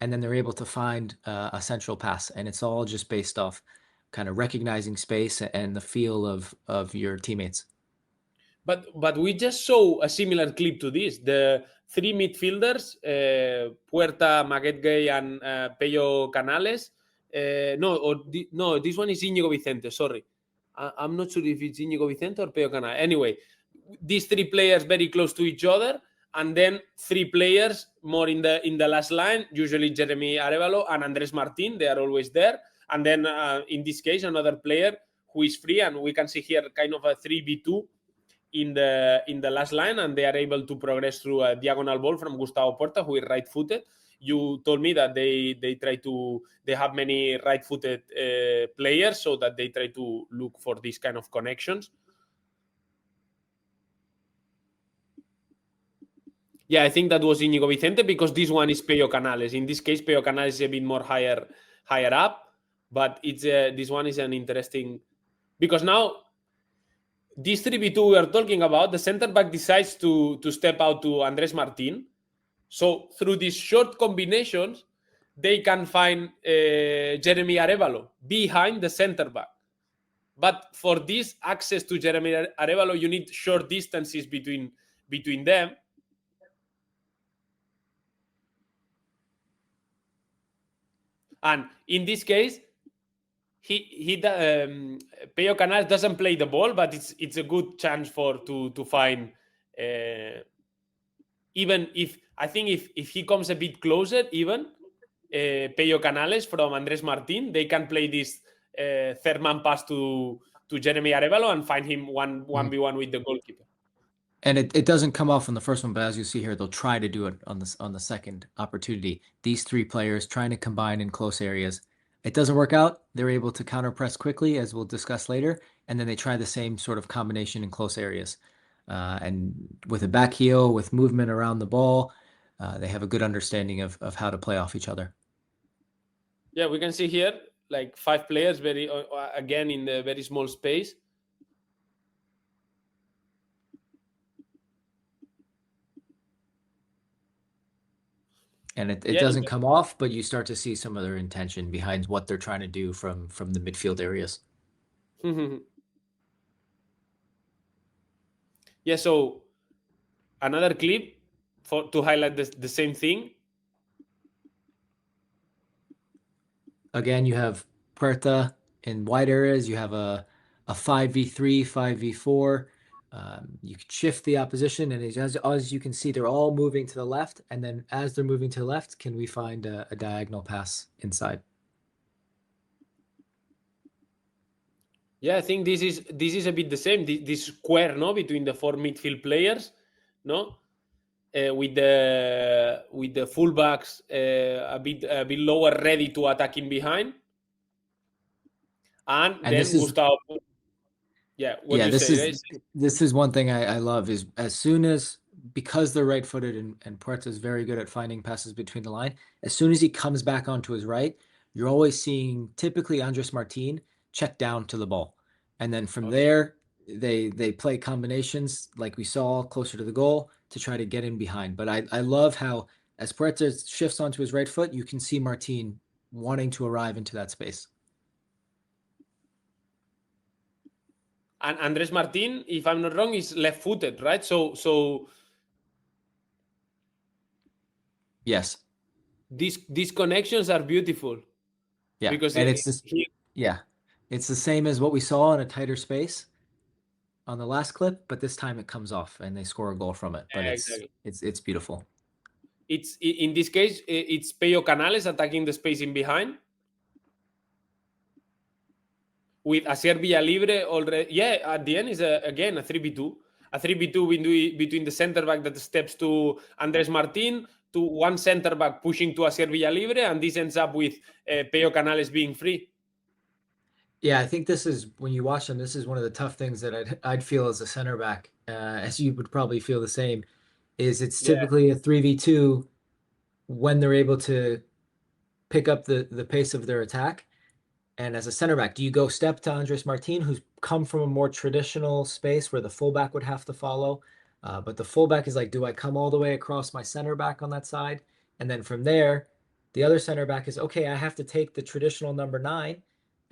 and then they're able to find a central pass. And it's all just based off kind of recognizing space and the feel of your teammates. But we just saw a similar clip to this. The three midfielders, Puerta, Maguet Gay, and Pello Canales. No, this one is Íñigo Vicente. Sorry, I'm not sure if it's Íñigo Vicente or Pello Canales. Anyway, these three players very close to each other, and then three players more in the last line. Usually Jeremy Arevalo and Andres Martin. They are always there. And then in this case, another player who is free, and we can see here kind of a 3v2 in the last line, and they are able to progress through a diagonal ball from Gustavo Puerta, who is right-footed. You told me that they have many right-footed players, so that they try to look for these kind of connections. Yeah, I think that was Íñigo Vicente, because this one is Pello Canales. In this case, Pello Canales is a bit more higher up, but it's this one is an interesting, because now this 3v2 we are talking about, the center back decides to step out to Andres Martin. So through these short combinations, they can find Jeremy Arevalo behind the center back. But for this access to Jeremy Arevalo, you need short distances between them. And in this case, Pello Canales doesn't play the ball, but it's a good chance to find. Even if I think if he comes a bit closer, even Pello Canales from Andres Martin, they can play this third man pass to Jeremy Arevalo and find him 1v1 with the goalkeeper. And it doesn't come off on the first one, but as you see here, they'll try to do it on the second opportunity. These three players trying to combine in close areas. It doesn't work out. They're able to counter press quickly, as we'll discuss later, and then they try the same sort of combination in close areas. And with a back heel, with movement around the ball, they have a good understanding of how to play off each other. Yeah, we can see here like 5 players again in the very small space. And it doesn't come off, but you start to see some of their intention behind what they're trying to do from the midfield areas. Yeah, so another clip to highlight the same thing. Again, you have Puerta in wide areas. You have a 5v3, 5v4. You can shift the opposition, and as you can see, they're all moving to the left. And then as they're moving to the left, can we find a diagonal pass inside? Yeah, I think this is a bit the same. This square, no, between the 4 midfield players, no, with the fullbacks a bit lower, ready to attack in behind, and then Gustavo. Yeah, what do you say? This is one thing I love is as soon as because they're right-footed and Puerta's very good at finding passes between the line, as soon as he comes back onto his right, you're always seeing typically Andres Martin check down to the ball. And then from there, they play combinations like we saw closer to the goal to try to get in behind. But I love how as Puerta shifts onto his right foot, you can see Martin wanting to arrive into that space. And Andres Martin, if I'm not wrong, is left-footed, right? So yes, these connections are beautiful. yeah, Because and it's the same as what we saw in a tighter space on the last clip, but this time it comes off and they score a goal from it. But exactly. it's beautiful. It's in this case, it's Peyo Canales attacking the space in behind with Asier Villalibre already. Yeah, at the end is again a 3v2. A 3v2 between the center back that steps to Andres Martin, to one center back pushing to Asier Villalibre, and this ends up with Peyo Canales being free. Yeah, I think this is when you watch them. This is one of the tough things that I'd feel as a center back, as you would probably feel the same. Is it's typically a 3v2 when they're able to pick up the pace of their attack. And as a center back, do you go step to Andres Martin, who's come from a more traditional space where the fullback would have to follow? But the fullback is like, do I come all the way across my center back on that side? And then from there, the other center back is, okay, I have to take the traditional number 9.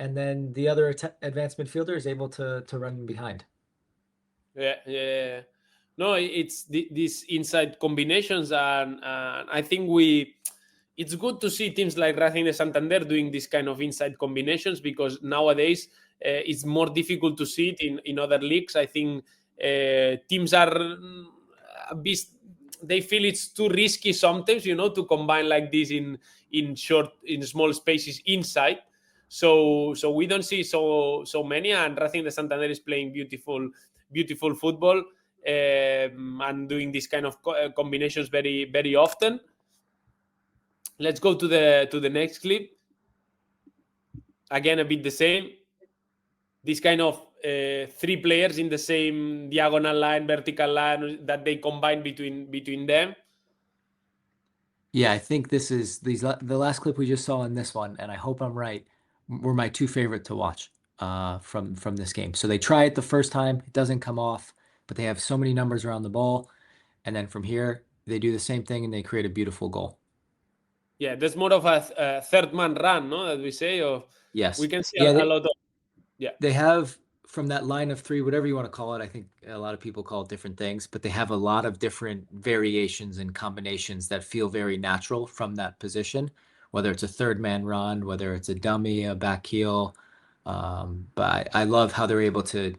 And then the other advanced midfielder is able to run behind. Yeah. No, it's these inside combinations, and I think it's good to see teams like Racing Santander doing this kind of inside combinations, because nowadays it's more difficult to see it in other leagues. I think teams are they feel it's too risky sometimes, to combine like this in small spaces inside. So we don't see so many, and Racing Santander is playing beautiful football, and doing this kind of combinations very, very often. Let's go to the next clip. Again, a bit the same. This kind of 3 players in the same diagonal line, vertical line, that they combine between them. Yeah, I think this is the last clip we just saw in this one, and I hope I'm right, were my 2 favorite to watch from this game. So they try it the first time, it doesn't come off, but they have so many numbers around the ball, and then from here they do the same thing and they create a beautiful goal. Yeah, there's more of a third man run, no, that we say. Or yes, we can see yeah, a lot of they have from that line of 3, whatever you want to call it. I think a lot of people call it different things, but they have a lot of different variations and combinations that feel very natural from that position, whether it's a third man run, whether it's a dummy, a back heel. But I love how they're able to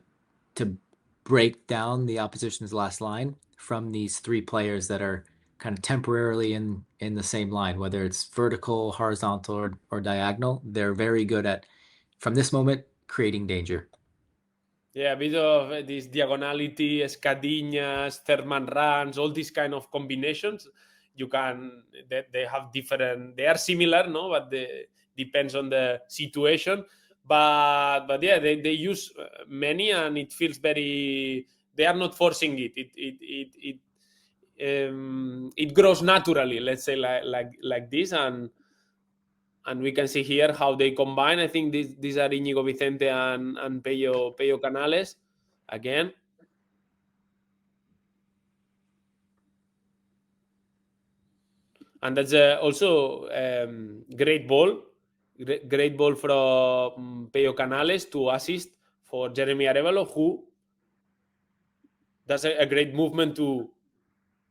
break down the opposition's last line from these 3 players that are kind of temporarily in the same line, whether it's vertical, horizontal, or diagonal. They're very good at, from this moment, creating danger. Yeah, a bit of this diagonality, escadinhas, third man runs, all these kind of combinations. They have different, they are similar, no, but depends on the situation. But yeah, they use many, and it feels very, they are not forcing it. It grows naturally, let's say, like this, and we can see here how they combine. I think these are Íñigo Vicente and Peyo Canales again. And that's also great ball. Great ball from Peyo Canales to assist for Jeremy Arevalo, who does a great movement to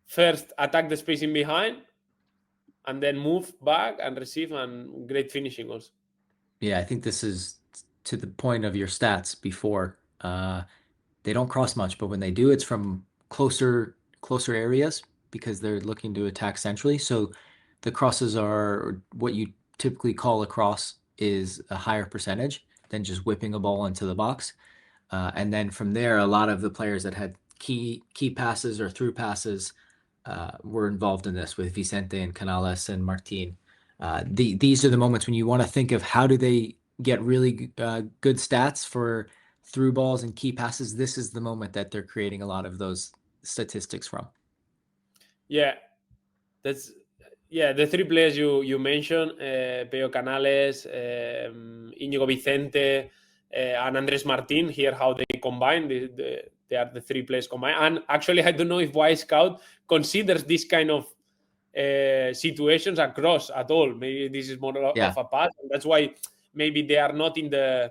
first attack the space in behind and then move back and receive, and great finishing also. Yeah, I think this is to the point of your stats before. They don't cross much, but when they do, it's from closer areas because they're looking to attack centrally. So the crosses are what you typically call a cross is a higher percentage than just whipping a ball into the box. And then from there, a lot of the players that had key passes or through passes were involved in this with Vicente and Canales and Martin. These are the moments when you want to think of how do they get really good stats for through balls and key passes. This is the moment that they're creating a lot of those statistics from. Yeah, that's the three players you mentioned, Peo Canales, Íñigo Vicente, and Andres Martin. Here, how they combine, they are the three players combined. And actually, I don't know if Y Scout considers this kind of situations across at all. Maybe this is more of a pass, and that's why maybe they are not in the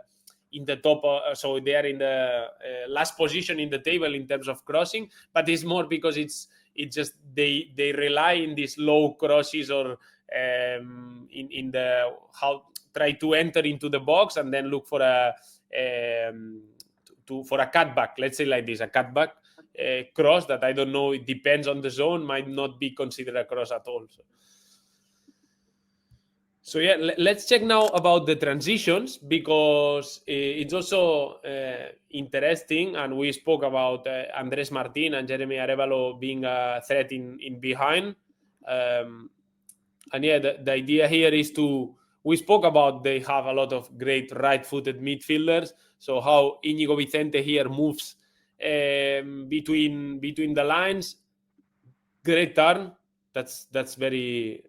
top. So they are in the last position in the table in terms of crossing. But it's more because it's just they rely in these low crosses or in the how try to enter into the box and then look for a for a cutback. Let's say like this, a cutback cross that I don't know. It depends on the zone. Might not be considered a cross at all. So yeah, let's check now about the transitions because it's also interesting, and we spoke about Andres Martin and Jeremy Arevalo being a threat in behind. And yeah, the idea here is we spoke about they have a lot of great right-footed midfielders. So how Íñigo Vicente here moves between the lines, great turn. That's very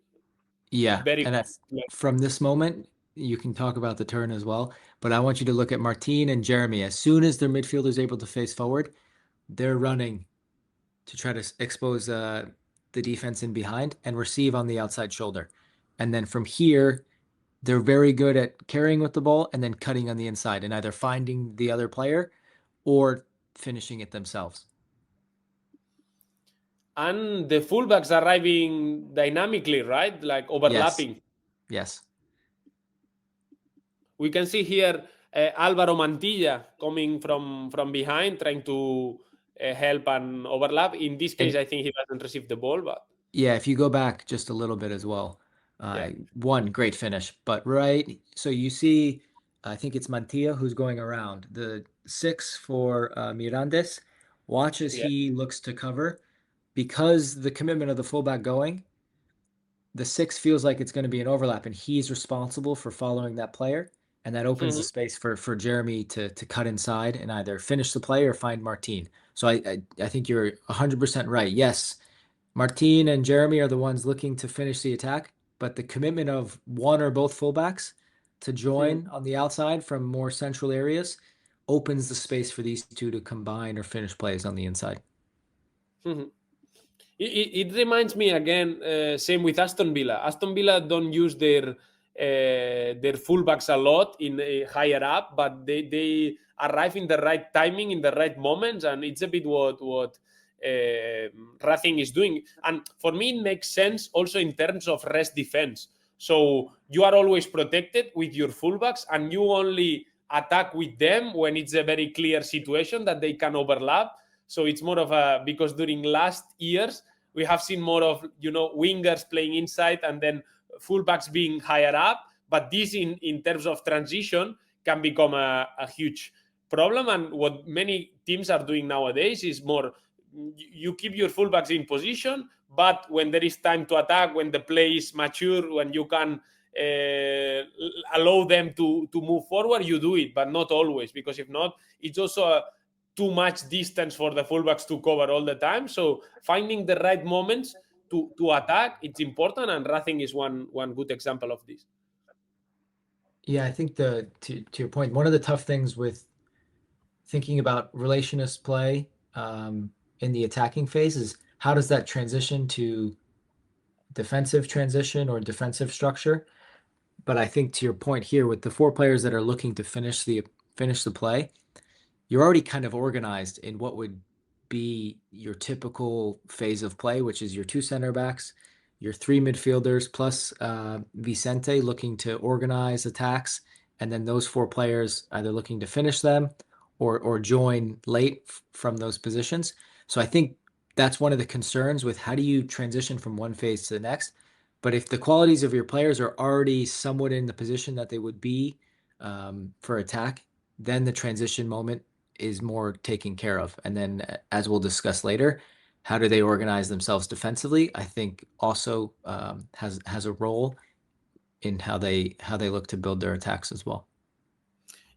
very. And from this moment, you can talk about the turn as well. But I want you to look at Martin and Jeremy. As soon as their midfielder is able to face forward, they're running to try to expose the defense in behind and receive on the outside shoulder. And then from here, they're very good at carrying with the ball and then cutting on the inside and either finding the other player or finishing it themselves. And the fullbacks arriving dynamically, right? Like overlapping. Yes. We can see here Álvaro Mantilla coming from behind, trying to help and overlap. In this case, I think he doesn't receive the ball, but yeah, if you go back just a little bit as well, one great finish, but right. So you see, I think it's Mantilla who's going around the 6 for Mirandes. Watch as he looks to cover because the commitment of the fullback going. The 6 feels like it's going to be an overlap, and he's responsible for following that player, and that opens the space for Jeremy to cut inside and either finish the play or find Martin. So I think you're 100% right. Yes, Martin and Jeremy are the ones looking to finish the attack, but the commitment of one or both fullbacks to join on the outside from more central areas opens the space for these two to combine or finish plays on the inside. It reminds me again, same with Aston Villa. Aston Villa don't use their fullbacks a lot in higher up, but they arrive in the right timing, in the right moments, and it's a bit what Racing is doing. And for me, it makes sense also in terms of rest defense. So you are always protected with your fullbacks, and you only attack with them when it's a very clear situation that they can overlap. So it's more of because during last years we have seen more of wingers playing inside and then fullbacks being higher up. But this in terms of transition can become a huge problem. And what many teams are doing nowadays is more you keep your fullbacks in position, but when there is time to attack, when the play is mature, when you can allow them to move forward, you do it, but not always, because if not, it's also too much distance for the fullbacks to cover all the time. So finding the right moments to attack, it's important, and Racing is one good example of this. Yeah, I think to your point, one of the tough things with thinking about relationist play in the attacking phase is how does that transition to defensive transition or defensive structure? But I think to your point here, with the 4 players that are looking to finish the play, you're already kind of organized in what would be your typical phase of play, which is your 2 center backs, your 3 midfielders, plus Vicente looking to organize attacks, and then those 4 players either looking to finish them or join late from those positions. So I think that's one of the concerns with how do you transition from one phase to the next. But if the qualities of your players are already somewhat in the position that they would be for attack, then the transition moment is more taken care of. And then, as we'll discuss later, how do they organize themselves defensively? I think also has a role in how they look to build their attacks as well.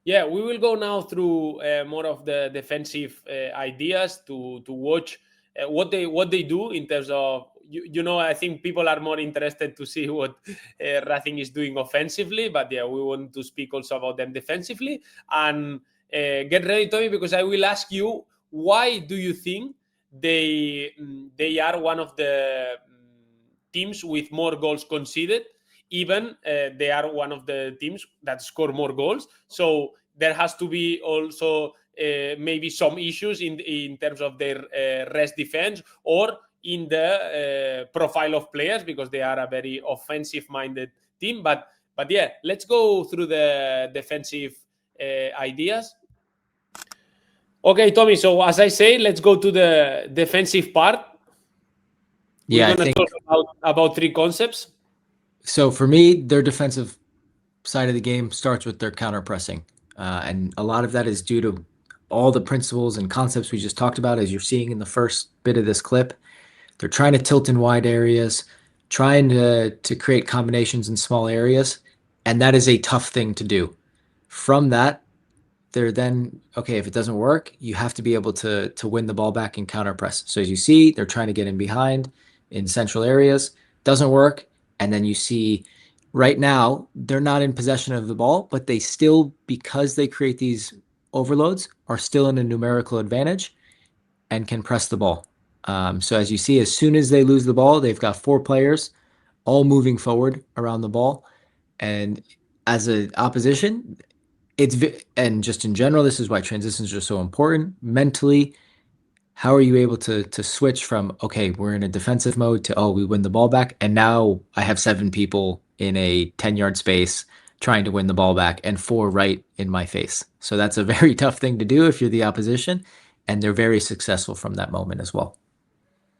Yeah, we will go now through more of the defensive ideas to watch what they do in terms of I think people are more interested to see what Racing is doing offensively, but we want to speak also about them defensively. And get ready, Tommy, because I will ask you, why do you think they are one of the teams with more goals conceded? Even they are one of the teams that score more goals. So there has to be also maybe some issues in terms of their rest defense, or in the profile of players, because they are a very offensive-minded team. But let's go through the defensive ideas. Okay, Tommy. So as I say, let's go to the defensive part. Yeah, We're going to talk about three concepts. So for me, their defensive side of the game starts with their counter pressing. And a lot of that is due to all the principles and concepts we just talked about, as you're seeing in the first bit of this clip. They're trying to tilt in wide areas, trying to create combinations in small areas, and that is a tough thing to do. From that, they're then, okay, if it doesn't work, you have to be able to win the ball back and counter press. So as you see, they're trying to get in behind in central areas, doesn't work, and then you see right now they're not in possession of the ball, but they still, because they create these overloads, are still in a numerical advantage and can press the ball. So as you see, as soon as they lose the ball, they've got 4 players all moving forward around the ball. And as an opposition, and just in general, this is why transitions are so important. Mentally, how are you able to switch from, okay, we're in a defensive mode, to, oh, we win the ball back, and now I have 7 people in a 10-yard space trying to win the ball back, and 4 right in my face. So that's a very tough thing to do if you're the opposition, and they're very successful from that moment as well.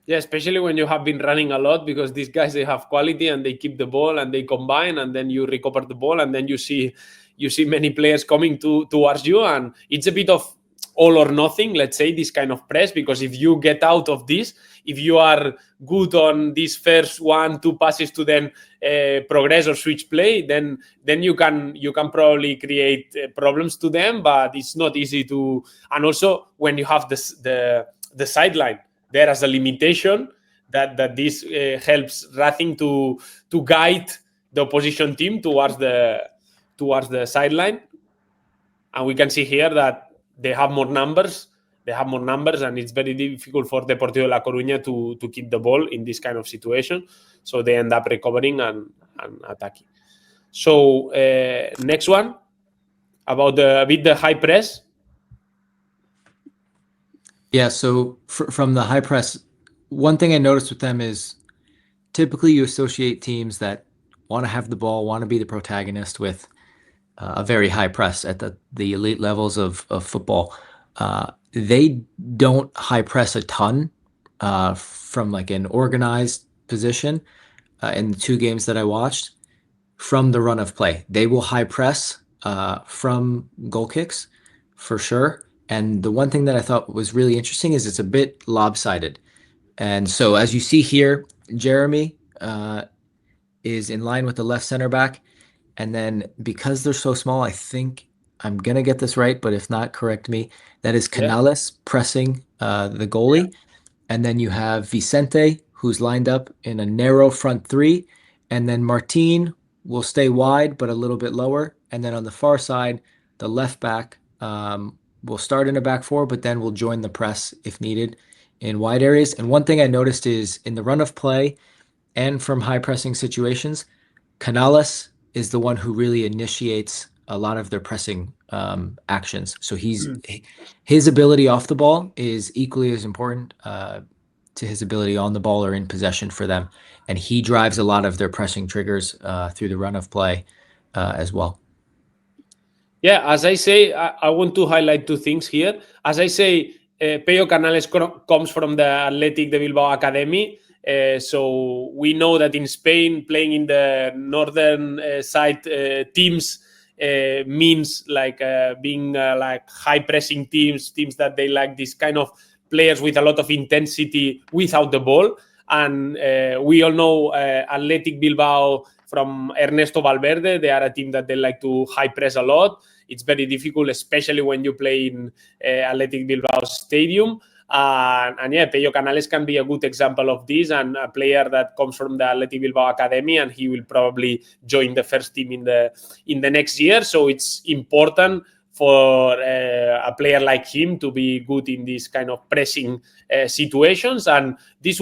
Yeah, especially when you have been running a lot, because these guys, they have quality and they keep the ball and they combine, and then you recover the ball, and then you see many players coming towards you, and it's a bit of all or nothing, let's say, this kind of press, because if you get out of this, if you are good on these first 1-2 passes to then progress or switch play, then you can probably create problems to them, but it's not easy to. And also when you have the sideline there as a limitation, that this helps Racing to guide the opposition team towards the sideline. And we can see here that they have more numbers, and it's very difficult for Deportivo La Coruña to keep the ball in this kind of situation. So they end up recovering and attacking. So next one, about the high press. Yeah, so from the high press, one thing I noticed with them is typically you associate teams that want to have the ball, want to be the protagonist with a very high press at the elite levels of football. They don't high press a ton from like an organized position in the 2 games that I watched. From the run of play, they will high press from goal kicks for sure. And the one thing that I thought was really interesting is it's a bit lopsided. And so as you see here, Jeremy is in line with the left center back. And then because they're so small, I think I'm going to get this right, but if not, correct me. That is Canales pressing the goalie. Yeah. And then you have Vicente, who's lined up in a narrow front 3. And then Martin will stay wide, but a little bit lower. And then on the far side, the left back will start in a back 4, but then will join the press if needed in wide areas. And one thing I noticed is in the run of play and from high pressing situations, Canales is the one who really initiates a lot of their pressing actions. So his ability off the ball is equally as important to his ability on the ball or in possession for them. And he drives a lot of their pressing triggers through the run of play as well. Yeah, as I say, I want to highlight 2 things here. As I say, Peyo Canales comes from the Athletic de Bilbao Academy. So we know that in Spain, playing in the northern side teams means like being like high pressing teams that they like this kind of players with a lot of intensity without the ball. And we all know Athletic Bilbao from Ernesto Valverde. They are a team that they like to high press a lot. It's very difficult, especially when you play in Athletic Bilbao Stadium. And yeah, Pello Canales can be a good example of this, and a player that comes from the Athletic Bilbao Academy, and he will probably join the first team in the next year. So it's important for a player like him to be good in this kind of pressing situations. And this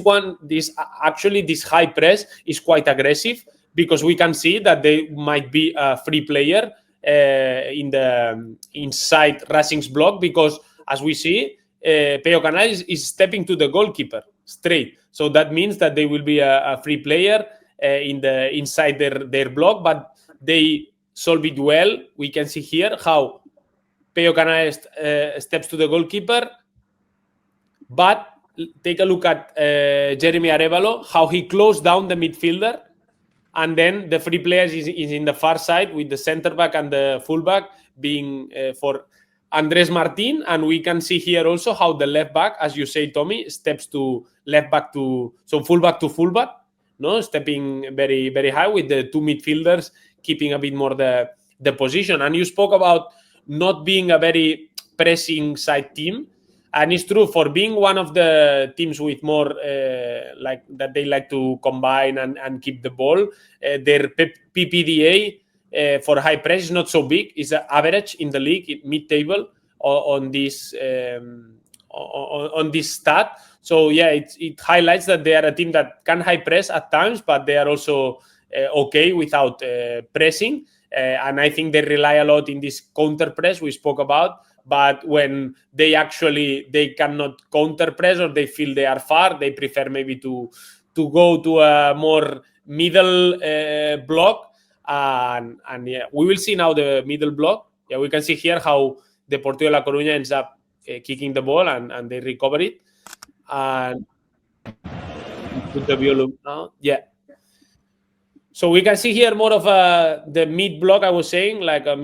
high press is quite aggressive, because we can see that they might be a free player in the inside Racing's block, because as we see, Pello Canales is stepping to the goalkeeper straight. So that means that they will be a free player inside their block, but they solve it well. We can see here how Pello Canales steps to the goalkeeper, but take a look at Jeremy Arevalo, how he closed down the midfielder, and then the free players is in the far side with the center back and the fullback being for Andres Martin. And we can see here also how the left back, as you say, Tommy, steps to left back so fullback to fullback, no, stepping very, very high with the two midfielders keeping a bit more the position. And you spoke about not being a very pressing side team. And it's true, for being one of the teams with more like that they like to combine and keep the ball, their PPDA for high press is not so big. It's an average in the league, mid-table on this stat. So yeah, it highlights that they are a team that can high press at times, but they are also okay without pressing. And I think they rely a lot in this counter press we spoke about. But when they cannot counter press, or they feel they are far, they prefer maybe to go to a more middle block. And yeah, we will see now the middle block. Yeah, we can see here how Deportivo La Coruña ends up kicking the ball, and they recover it. And put the volume now. Yeah. So we can see here more of the mid block, I was saying, like a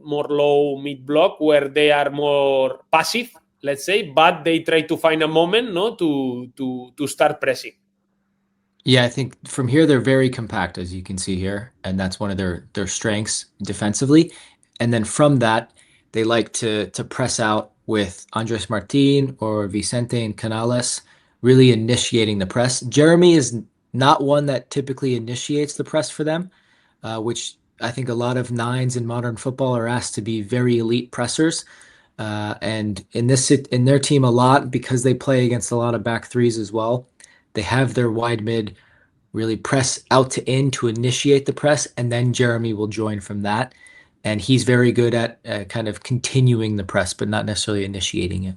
more low mid block, where they are more passive, let's say, but they try to find a moment, no, to start pressing. Yeah, I think from here they're very compact, as you can see here, and that's one of their strengths defensively. And then from that, they like to press out with Andres Martin or Vicente and Canales, really initiating the press. Jeremy is not one that typically initiates the press for them, which I think a lot of nines in modern football are asked to be very elite pressers. And in their team a lot, because they play against a lot of back threes as well, they have their wide mid really press out to in to initiate the press, and then Jeremy will join from that. And he's very good at kind of continuing the press, but not necessarily initiating it.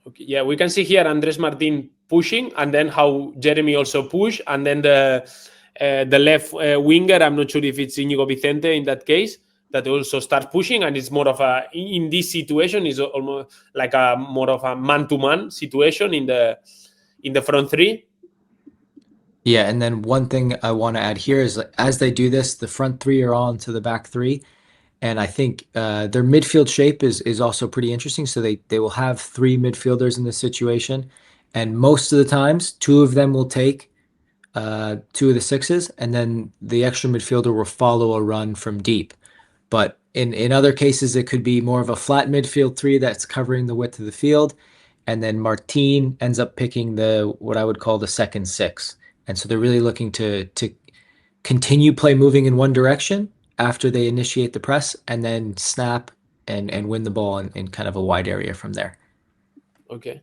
Okay, yeah, we can see here Andres Martin pushing, and then how Jeremy also push, and then the left winger, I'm not sure if it's Íñigo Vicente in that case, that also starts pushing, and it's more of in this situation is almost like more of a man-to-man situation in the front three. Yeah, and then one thing I want to add here is, as they do this, the front three are on to the back three. And I think their midfield shape is also pretty interesting. So they will have three midfielders in this situation. And most of the times, two of them will take two of the sixes, and then the extra midfielder will follow a run from deep. But in other cases, it could be more of a flat midfield three that's covering the width of the field. And then Martin ends up picking what I would call the second six. And so they're really looking to continue play moving in one direction after they initiate the press, and then snap and win the ball in kind of a wide area from there. Okay.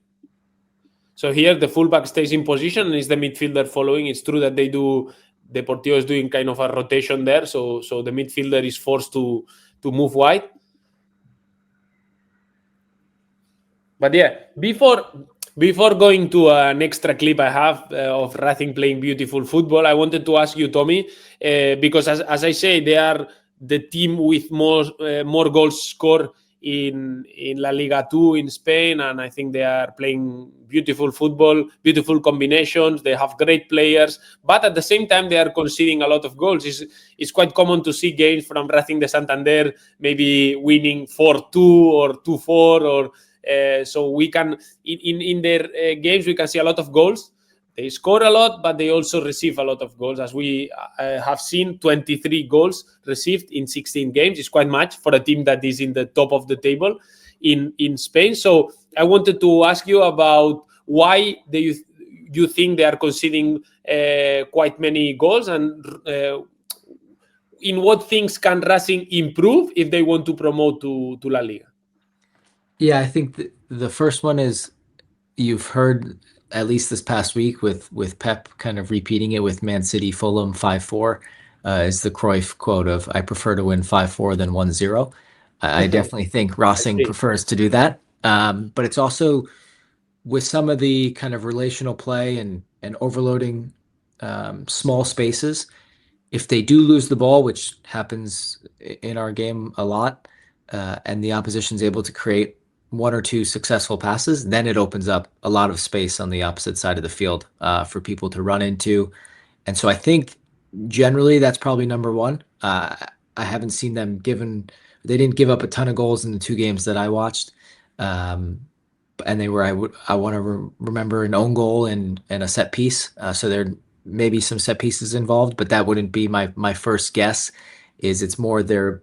So here the fullback stays in position and is the midfielder following. It's true that Deportivo is doing kind of a rotation there, so the midfielder is forced to move wide. But yeah, before going to an extra clip I have of Racing playing beautiful football, I wanted to ask you, Tommy, because as I say, they are the team with more goals scored in La Liga 2 in Spain, and I think they are playing beautiful football, beautiful combinations. They have great players, but at the same time, they are conceding a lot of goals. It's quite common to see games from Racing de Santander maybe winning 4-2 or 2-4, or so we can in their games we can see a lot of goals. They score a lot, but they also receive a lot of goals. As we have seen, 23 goals received in 16 games is quite much for a team that is in the top of the table. in Spain. So I wanted to ask you about why do you think they are conceding quite many goals, and in what things can Racing improve if they want to promote to La Liga? Yeah, I think the first one is you've heard at least this past week with Pep kind of repeating it with Man City Fulham 5-4 is the Cruyff quote of I prefer to win 5-4 than 1-0. I definitely think Racing prefers to do that. But it's also with some of the kind of relational play and overloading small spaces. If they do lose the ball, which happens in our game a lot, and the opposition's able to create one or two successful passes, then it opens up a lot of space on the opposite side of the field for people to run into. And so I think generally that's probably number one. I haven't seen them they didn't give up a ton of goals in the two games that I watched. Um, and they were, I want to remember an own goal and a set piece. So there may be some set pieces involved, but that wouldn't be my first guess. It's more the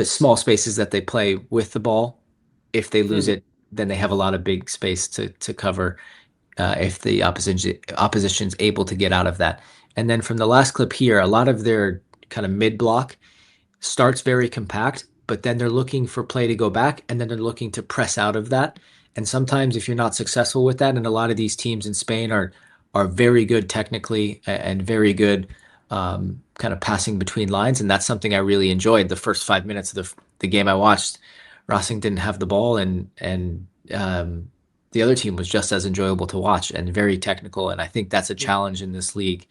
small spaces that they play with the ball. If they lose it, then they have a lot of big space to cover if the opposition's able to get out of that. And then from the last clip here, a lot of their kind of mid block starts very compact, but then they're looking for play to go back, and then they're looking to press out of that. And sometimes if you're not successful with that, and a lot of these teams in Spain are very good technically and very good kind of passing between lines, and that's something I really enjoyed. The first 5 minutes of the game I watched, Racing didn't have the ball, and the other team was just as enjoyable to watch and very technical. And I think that's a challenge in this league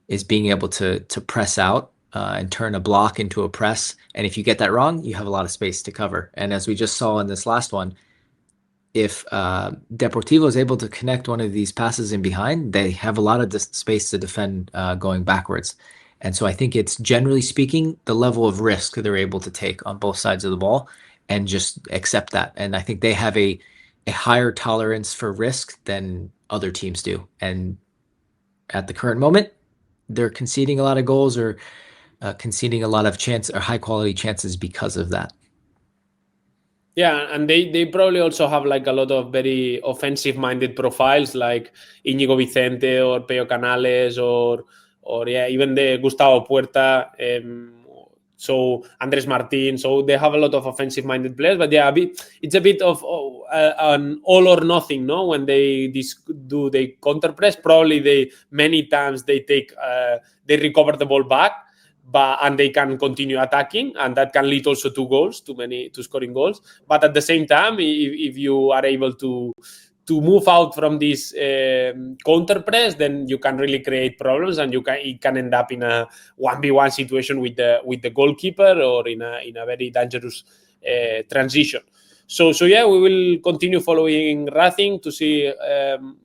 is being able to press out and turn a block into a press. And if you get that wrong, you have a lot of space to cover. And as we just saw in this last one, if Deportivo is able to connect one of these passes in behind, they have a lot of space to defend going backwards. And so I think it's generally speaking the level of risk they're able to take on both sides of the ball and just accept that. And I think they have a higher tolerance for risk than other teams do. And at the current moment, they're conceding a lot of goals or conceding a lot of chance or high quality chances because of that. Yeah, and they probably also have like a lot of very offensive minded profiles like Íñigo Vicente or Peo Canales or yeah, even the Gustavo Puerta, so Andres Martin. So they have a lot of offensive minded players, but yeah, it's a bit of an all or nothing, no? When they do they counter press, probably many times they recover the ball back, and they can continue attacking, and that can lead also to goals, to scoring goals. But at the same time, if you are able to move out from this counter press, then you can really create problems, and it can end up in a 1v1 situation with the goalkeeper, or in a very dangerous transition. So yeah, we will continue following Racing to see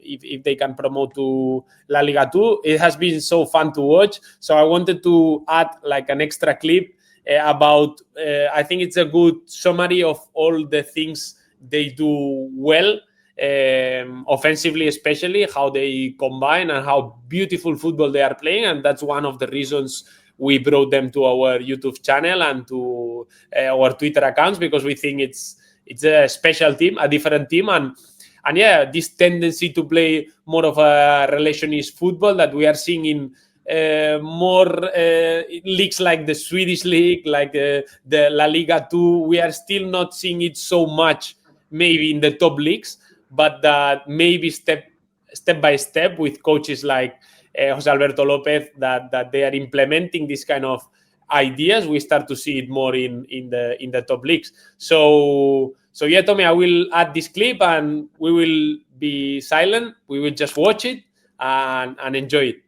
if they can promote to La Liga 2. It has been so fun to watch. So I wanted to add like an extra clip about, I think it's a good summary of all the things they do well, offensively especially, how they combine and how beautiful football they are playing. And that's one of the reasons we brought them to our YouTube channel and to our Twitter accounts, because we think it's a special team, a different team, and yeah, this tendency to play more of a relationist football that we are seeing in more leagues like the Swedish league, like the La Liga 2. We are still not seeing it so much, maybe in the top leagues, but that maybe step by step with coaches like Jose Alberto Lopez, that they are implementing this kind of ideas, we start to see it more in the top leagues. So yeah, Tommy, I will add this clip and we will be silent. We will just watch it and enjoy it.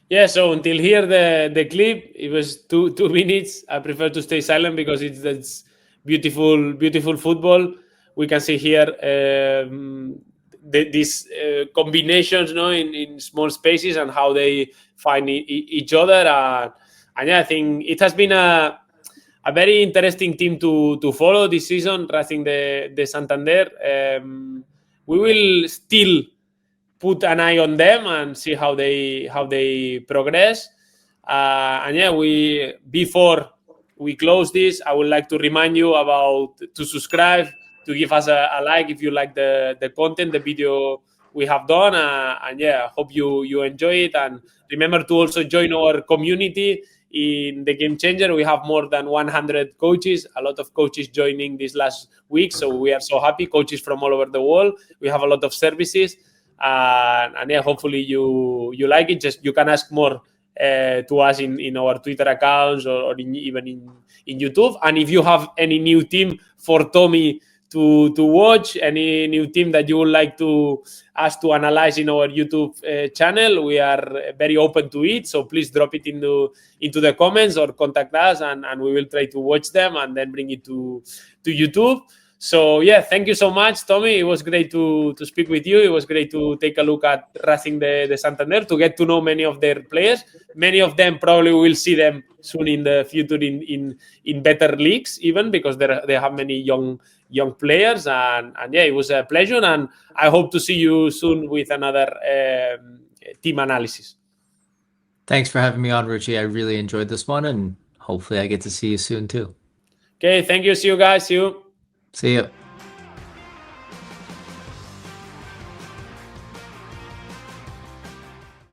Yeah, so until here the clip, it was 2 minutes. I prefer to stay silent because it's beautiful football. We can see here these combinations, in small spaces and how they find each other. And yeah, I think it has been a very interesting team to follow this season, Racing the Santander. We will still put an eye on them and see how they progress. And yeah, we before we close this, I would like to remind you about to subscribe, to give us a like if you like the content, the video we have done. And yeah, hope you enjoy it. And remember to also join our community in the Game Changer. We have more than 100 coaches, a lot of coaches joining this last week. So we are so happy, coaches from all over the world. We have a lot of services. And yeah, hopefully you like it. Just you can ask more to us in our Twitter accounts, or even in YouTube. And if you have any new team for Tommy to watch, any new team that you would like to us to analyze in our YouTube channel, we are very open to it. So please drop it into the comments or contact us, and we will try to watch them and then bring it to YouTube. So yeah, thank you so much, Tommy. It was great to speak with you. It was great to take a look at Racing the Santander, to get to know many of their players. Many of them probably will see them soon in the future in better leagues, even because they have many young players. And yeah, it was a pleasure, and I hope to see you soon with another team analysis. Thanks for having me on, Ruxi. I really enjoyed this one, and hopefully I get to see you soon too. Okay, thank you. See you guys. See you. See you.